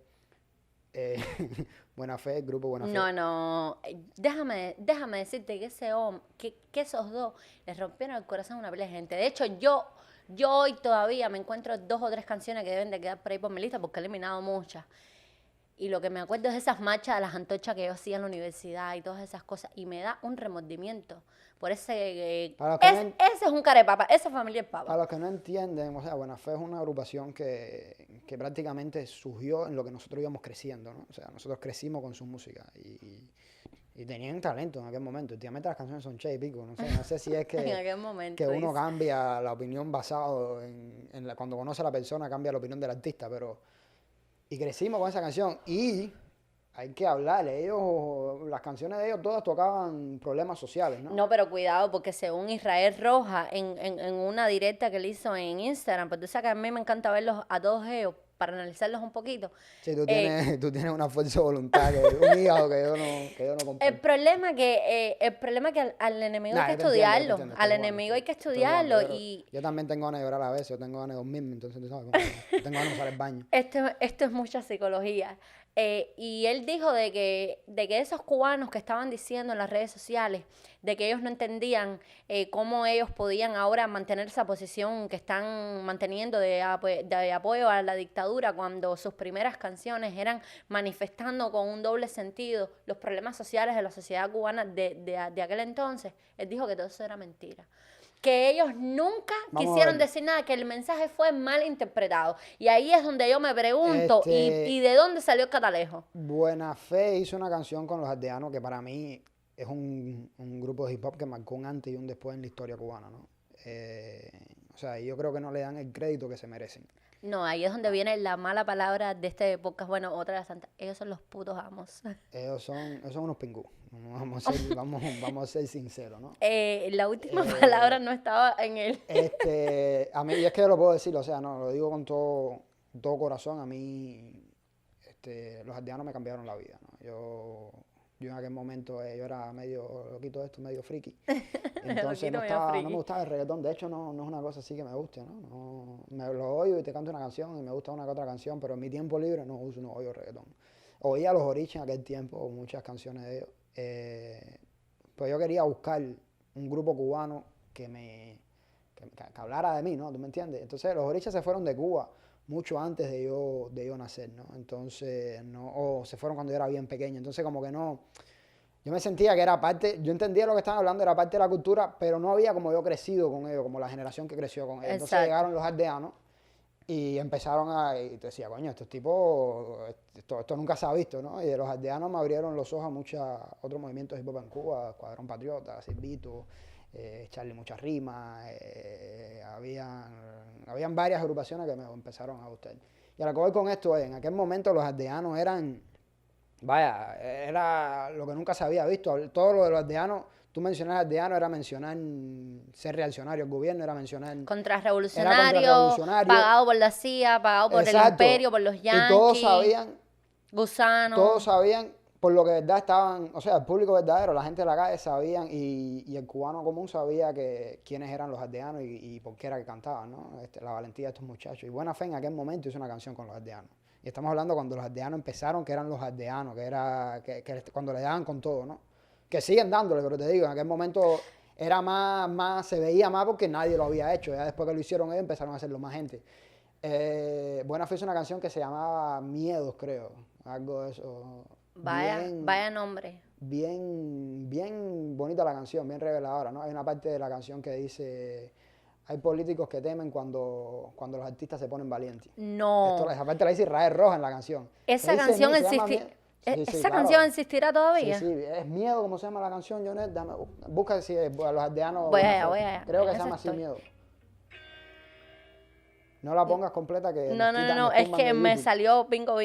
Buena Fe, el grupo Buena Fe. No. Déjame decirte que ese hombre, que esos dos les rompieron el corazón a una pila de gente. De hecho, yo hoy todavía me encuentro 2 o 3 canciones que deben de quedar por ahí por mi lista porque he eliminado muchas. Y lo que me acuerdo es de esas marchas de las antorchas que yo hacía en la universidad y todas esas cosas. Y me da un remordimiento por ese... ese es un carepapa, esa familia es papa. Para los que no entienden, o sea, Buena Fe es una agrupación que prácticamente surgió en lo que nosotros íbamos creciendo, ¿no? O sea, nosotros crecimos con su música y tenían talento en aquel momento. Últimamente las canciones son che y pico, no sé si es que, en aquel momento, que uno cambia la opinión basado cuando conoce a la persona, cambia la opinión del artista, pero... Y crecimos con esa canción y hay que hablar, las canciones de ellos todas tocaban problemas sociales, ¿no? No, pero cuidado, porque según Israel Roja, en una directa que le hizo en Instagram, pues tú sabes que a mí me encanta verlos a todos ellos para analizarlos un poquito. Sí, tú tienes una fuerza de voluntad, un hígado que yo no comparto. El problema que al enemigo hay que estudiarlo, al enemigo hay que estudiarlo y... Yo también tengo ganas de llorar a veces, yo tengo ganas de dormirme, entonces tú sabes, tengo ganas de usar el baño. Esto es mucha psicología. Y él dijo de que esos cubanos que estaban diciendo en las redes sociales, de que ellos no entendían cómo ellos podían ahora mantener esa posición que están manteniendo de apoyo a la dictadura, cuando sus primeras canciones eran manifestando con un doble sentido los problemas sociales de la sociedad cubana de aquel entonces. Él dijo que todo eso era mentira, que ellos nunca Vamos a quisieron ver. decir nada, que el mensaje fue mal interpretado. Y ahí es donde yo me pregunto, ¿y de dónde salió el catalejo? Buena Fe hizo una canción con los aldeanos que para mí es un grupo de hip hop que marcó un antes y un después en la historia cubana, ¿no? O sea, yo creo que no le dan el crédito que se merecen. No, ahí es donde viene la mala palabra de este podcast. Bueno, otra de las tantas. Ellos son los putos amos. Ellos son unos pingú. Vamos a ser sinceros, ¿no? La última palabra no estaba en él. A mí, y es que yo lo puedo decir, o sea, no, lo digo con todo corazón, a mí los aldeanos me cambiaron la vida, ¿no? Yo en aquel momento yo era medio loquito de esto, medio friki. Entonces no me gustaba el reggaetón. De hecho, no es una cosa así que me guste, ¿no? Me lo oigo y te canto una canción y me gusta una que otra canción, pero en mi tiempo libre no oigo reggaetón. Oía a los Orichis en aquel tiempo, muchas canciones de ellos. Pues yo quería buscar un grupo cubano que hablara de mí, ¿no? ¿Tú me entiendes? Entonces los Orichis se fueron de Cuba mucho antes de yo nacer, ¿no? Entonces, o se fueron cuando yo era bien pequeño. Entonces como que no, yo me sentía que era parte, yo entendía lo que estaban hablando, era parte de la cultura, pero no había como yo crecido con ellos, como la generación que creció con ellos. Exacto. Entonces llegaron los aldeanos y empezaron y te decía, coño, estos tipos, esto nunca se ha visto, ¿no? Y de los aldeanos me abrieron los ojos a muchos otros movimientos de hip hop en Cuba, Escuadrón Patriota, Silvito, Charlie Muchas Rimas, habían varias agrupaciones que me empezaron a gustar. Y a lo que voy con esto es, en aquel momento los aldeanos eran, vaya, era lo que nunca se había visto. Todo lo de los aldeanos, tú mencionar aldeanos era mencionar ser reaccionario al gobierno, era mencionar... Contrarrevolucionario, pagado por la CIA, pagado por el imperio, por los yanquis. Y todos sabían... Gusanos. Todos sabían por lo que de verdad estaban, o sea, el público verdadero, la gente de la calle sabían y el cubano común sabía quiénes eran los aldeanos y por qué era que cantaban, ¿no? La valentía de estos muchachos. Y Buena Fe en aquel momento hizo una canción con los aldeanos. Y estamos hablando cuando los aldeanos empezaron, que eran los aldeanos, que cuando le daban con todo, ¿no? Que siguen dándole, pero te digo, en aquel momento era más, se veía más porque nadie lo había hecho. Ya después que lo hicieron ellos empezaron a hacerlo más gente. Buena Fe hizo una canción que se llamaba Miedos, creo. Algo de eso. Vaya nombre. Bien bonita la canción, bien reveladora, ¿no? Hay una parte de la canción que dice, hay políticos que temen cuando los artistas se ponen valientes. No. Esa parte la dice Israel Roja en la canción. Esa canción canción existirá todavía. Sí, es Miedo, como se llama la canción, Jonet. Busca si a los aldeanos. Voy allá. Creo que se llama así Miedo. No la pongas completa que... No, es que me salió bingo,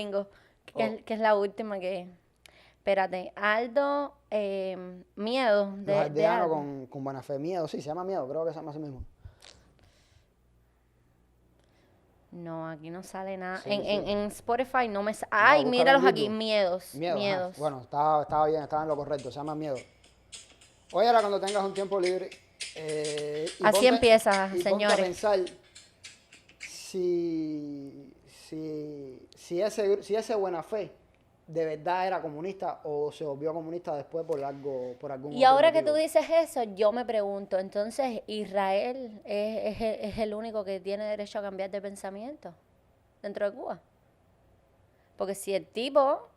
que es la última que... Espérate, Aldo, Miedo. Los aldeanos con Buena Fe, Miedo, sí, se llama Miedo, creo que se llama así mismo. No, aquí no sale nada. Sí, en Spotify no me sale. Ay, míralos aquí, Miedos. Bueno, estaba bien, estaba en lo correcto, se llama Miedo. Oye, ahora cuando tengas un tiempo libre... así empieza, señores. Ponte a pensar si ese Buena Fe de verdad era comunista o se volvió comunista después por algún Y ahora que tú dices eso, yo me pregunto, entonces Israel es el único que tiene derecho a cambiar de pensamiento dentro de Cuba. Porque si el tipo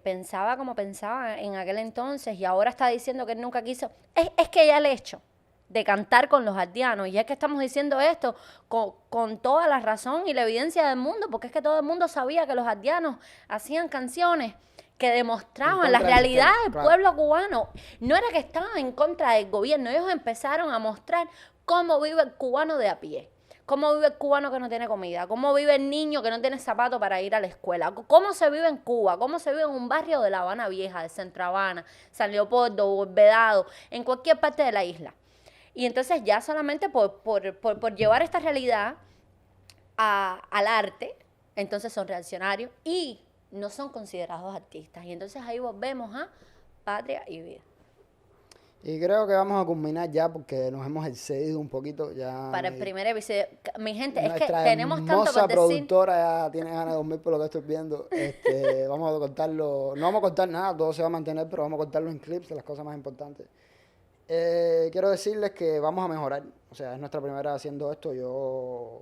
pensaba como pensaba en aquel entonces y ahora está diciendo que él nunca quiso, es que ya el hecho de cantar con los aldeanos, y es que estamos diciendo esto con toda la razón y la evidencia del mundo, porque es que todo el mundo sabía que los aldeanos hacían canciones que demostraban la realidad del pueblo cubano. No era que estaban en contra del gobierno, ellos empezaron a mostrar cómo vive el cubano de a pie, cómo vive el cubano que no tiene comida, cómo vive el niño que no tiene zapatos para ir a la escuela, cómo se vive en Cuba, cómo se vive en un barrio de La Habana Vieja, de Centro Habana, San Leopoldo, Vedado, en cualquier parte de la isla. Y entonces ya solamente por llevar esta realidad al arte, entonces son reaccionarios y no son considerados artistas. Y entonces ahí volvemos a patria y vida. Y creo que vamos a culminar ya porque nos hemos excedido un poquito. Ya Para el primer episodio. Mi gente, es que nuestra tenemos tanto hermosa por decir. productora ya tiene ganas de dormir por lo que estoy viendo. Vamos a cortarlo. No vamos a cortar nada, todo se va a mantener, pero vamos a cortarlo en clips de las cosas más importantes. Quiero decirles que vamos a mejorar. O sea, es nuestra primera vez haciendo esto. Yo,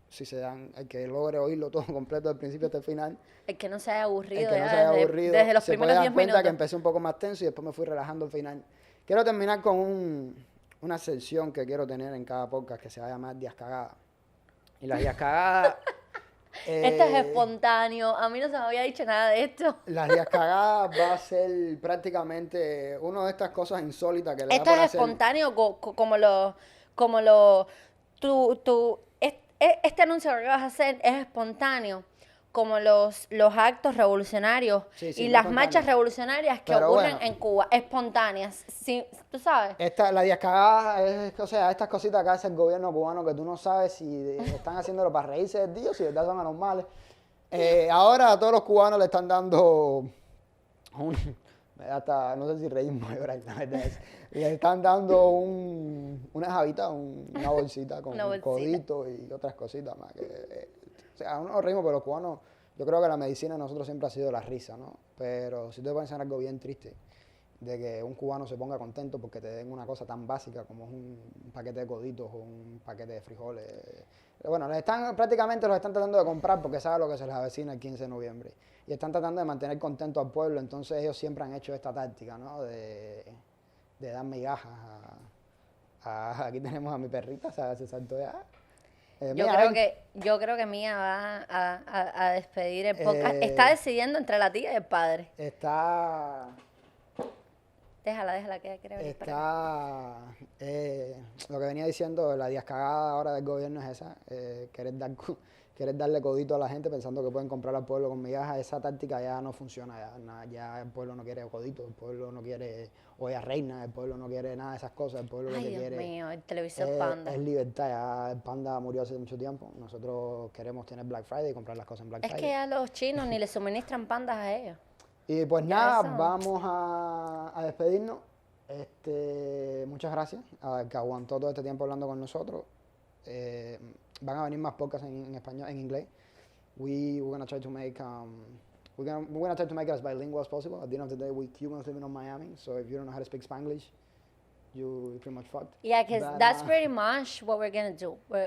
si se dan, el que logre oírlo todo completo del principio hasta el final. El que no se haya aburrido, El que no ya se haya desde, aburrido desde los se puede primeros dar 10 cuenta minutos. que empecé un poco más tenso y después me fui relajando al final. Quiero terminar con una sección que quiero tener en cada podcast que se va a llamar Días Cagadas. Y las Días Cagadas... Esto es eh, espontáneo. A mí no se me había dicho nada de esto. Las Días Cagadas va a ser prácticamente una de estas cosas insólitas que le da Esto por es hacer. espontáneo como este anuncio que vas a hacer es espontáneo, como los actos revolucionarios Sí, sí, y muy las espontáneo. marchas revolucionarias que Pero ocurren bueno. en Cuba, espontáneas, sí, tú sabes. La Días Cagadas es, o sea, estas cositas que hace el gobierno cubano que tú no sabes si están haciéndolo para reírse de ti o si de verdad son anormales. Ahora a todos los cubanos le están dando me da hasta, no sé si reírme o llorar, la verdad es. Le están dando una jabita, una bolsita con Una bolsita. coditos y otras cositas más. O sea, uno nos reímos, pero los cubanos, yo creo que la medicina de nosotros siempre ha sido la risa, ¿no? Pero si te puedes pensar algo bien triste, de que un cubano se ponga contento porque te den una cosa tan básica como es un paquete de coditos o un paquete de frijoles. Bueno, prácticamente los están tratando de comprar porque saben lo que se les avecina el 15 de noviembre. Y están tratando de mantener contento al pueblo, entonces ellos siempre han hecho esta táctica, ¿no? De dar migajas aquí tenemos a mi perrita, ¿sabes? Se saltó ya. Yo creo que Mía va a despedir el podcast. Está decidiendo entre la tía y el padre. Déjala, que quiere venir para acá. lo que venía diciendo, la días cagada ahora del gobierno es esa, querer darle codito a la gente pensando que pueden comprar al pueblo con migajas. Esa táctica ya no funciona, ya el pueblo no quiere codito, el pueblo no quiere olla reina, el pueblo no quiere nada de esas cosas, el pueblo lo Ay, que Dios quiere mío, el televisor Panda. es libertad. Ya el Panda murió hace mucho tiempo, nosotros queremos tener Black Friday y comprar las cosas en Black Es Friday. que a los chinos ni les suministran pandas a ellos. Y pues Ya nada, eso. vamos a despedirnos. Muchas gracias a que aguantó todo este tiempo hablando con nosotros. Van a venir más podcasts en español, en inglés. We're gonna try to make it as bilingual as possible. At the end of the day, we're Cubans living in Miami, so if you don't know how to speak Spanglish, you're pretty much fucked. Yeah, because But, that's pretty much what we're gonna do. We're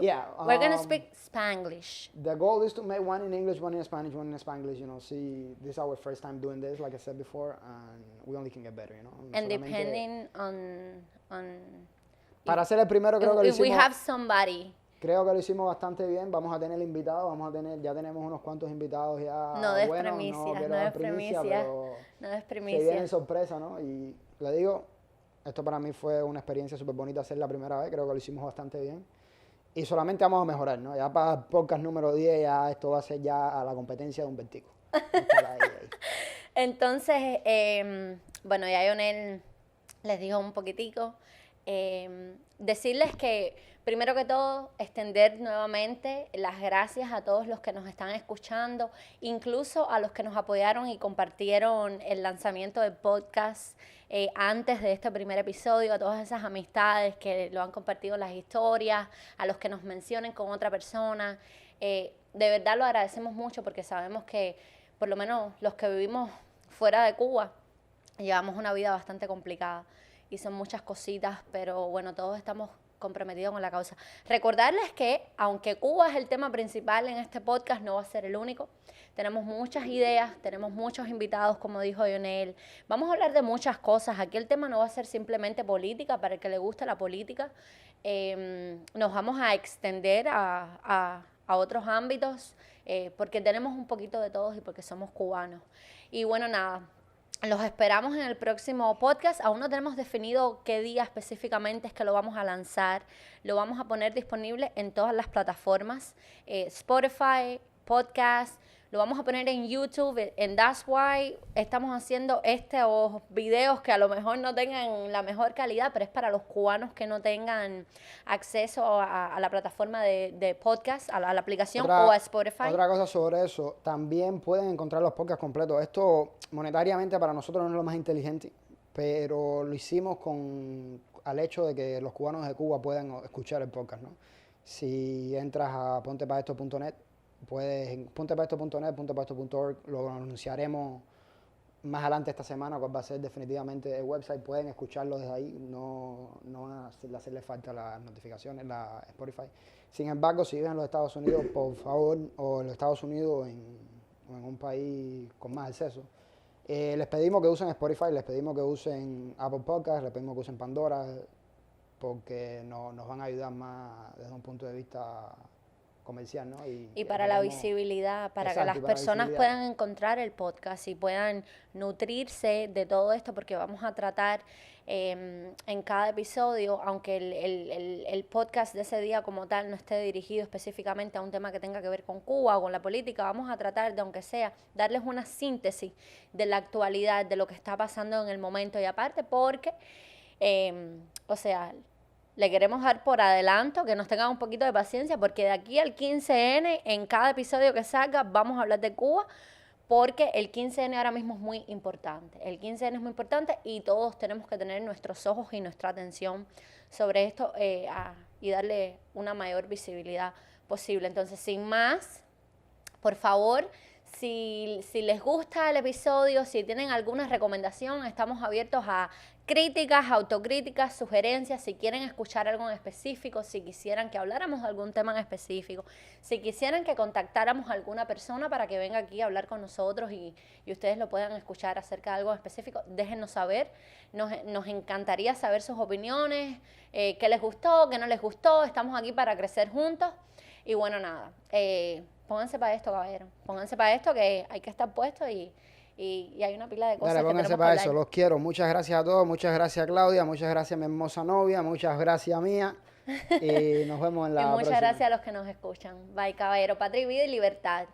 gonna speak Spanglish. The goal is to make one in English, one in Spanish, one in Spanglish. See, this is our first time doing this, like I said before, and we only can get better, And Solamente- depending on Para ser el primero creo que lo if we hicimos. have somebody. Creo que lo hicimos bastante bien. Vamos a tener invitados, ya tenemos unos cuantos invitados ya. No des buenos, primicias, quiero no dar des primicias, pero no es se viene primicia. sorpresa, ¿no? Y le digo, esto para mí fue una experiencia súper bonita hacer la primera vez, creo que lo hicimos bastante bien. Y solamente vamos a mejorar, ¿no? Ya para el podcast número 10 ya esto va a ser ya a la competencia de un vertico. Entonces, bueno, ya Ionel les dijo un poquitico. Decirles que, primero que todo, extender nuevamente las gracias a todos los que nos están escuchando, incluso a los que nos apoyaron y compartieron el lanzamiento del podcast antes de este primer episodio, a todas esas amistades que lo han compartido en las historias, a los que nos mencionen con otra persona. De verdad lo agradecemos mucho porque sabemos que, por lo menos los que vivimos fuera de Cuba, llevamos una vida bastante complicada y son muchas cositas, pero bueno, todos estamos comprometidos con la causa. Recordarles que, aunque Cuba es el tema principal en este podcast, no va a ser el único. Tenemos muchas ideas, tenemos muchos invitados, como dijo Ionel. Vamos a hablar de muchas cosas. Aquí el tema no va a ser simplemente política, para el que le guste la política. Nos vamos a extender a otros ámbitos, porque tenemos un poquito de todos y porque somos cubanos. Y bueno, nada. Los esperamos en el próximo podcast. Aún no tenemos definido qué día específicamente es que lo vamos a lanzar. Lo vamos a poner disponible en todas las plataformas. Spotify, podcast. Lo vamos a poner en YouTube. En That's Why estamos haciendo estos videos que a lo mejor no tengan la mejor calidad, pero es para los cubanos que no tengan acceso a la plataforma de podcast, a la aplicación o a Spotify. Otra cosa sobre eso, también pueden encontrar los podcasts completos. Esto monetariamente para nosotros no es lo más inteligente. pero lo hicimos al hecho de que los cubanos de Cuba puedan escuchar el podcast, ¿no? Si entras a pontepaesto.net, pontepaesto.net, pontepaesto.org, lo anunciaremos más adelante esta semana, cuál va a ser definitivamente el website. Pueden escucharlo desde ahí, no van a hacerle falta las notificaciones, la Spotify. Sin embargo, si viven en los Estados Unidos, por favor, o en los Estados Unidos o en un país con más acceso, les pedimos que usen Spotify, les pedimos que usen Apple Podcasts, les pedimos que usen Pandora, porque nos van a ayudar más desde un punto de vista comercial, ¿no? Y para la visibilidad, para que las personas puedan encontrar el podcast y puedan nutrirse de todo esto, porque vamos a tratar en cada episodio, aunque el podcast de ese día como tal no esté dirigido específicamente a un tema que tenga que ver con Cuba o con la política, vamos a tratar de, aunque sea, darles una síntesis de la actualidad, de lo que está pasando en el momento, y aparte porque, o sea, le queremos dar por adelanto que nos tengan un poquito de paciencia, porque de aquí al 15N, en cada episodio que salga, vamos a hablar de Cuba, porque el 15N ahora mismo es muy importante. El 15N es muy importante y todos tenemos que tener nuestros ojos y nuestra atención sobre esto y darle una mayor visibilidad posible. Entonces, sin más, por favor, si les gusta el episodio, si tienen alguna recomendación, estamos abiertos a críticas, autocríticas, sugerencias, si quieren escuchar algo en específico, si quisieran que habláramos de algún tema en específico, si quisieran que contactáramos a alguna persona para que venga aquí a hablar con nosotros y ustedes lo puedan escuchar acerca de algo en específico, déjenos saber. Nos encantaría saber sus opiniones, qué les gustó, qué no les gustó. Estamos aquí para crecer juntos. Y bueno, nada, pónganse para esto, caballero. Pónganse para esto, que hay que estar puestos y hay una pila de cosas. Dale, pónganse para eso, los quiero. Muchas gracias a todos, muchas gracias Claudia, muchas gracias a mi hermosa novia, muchas gracias mía. Y nos vemos en la próxima. Y muchas gracias a los que nos escuchan. Bye, caballero. Patria, vida y libertad.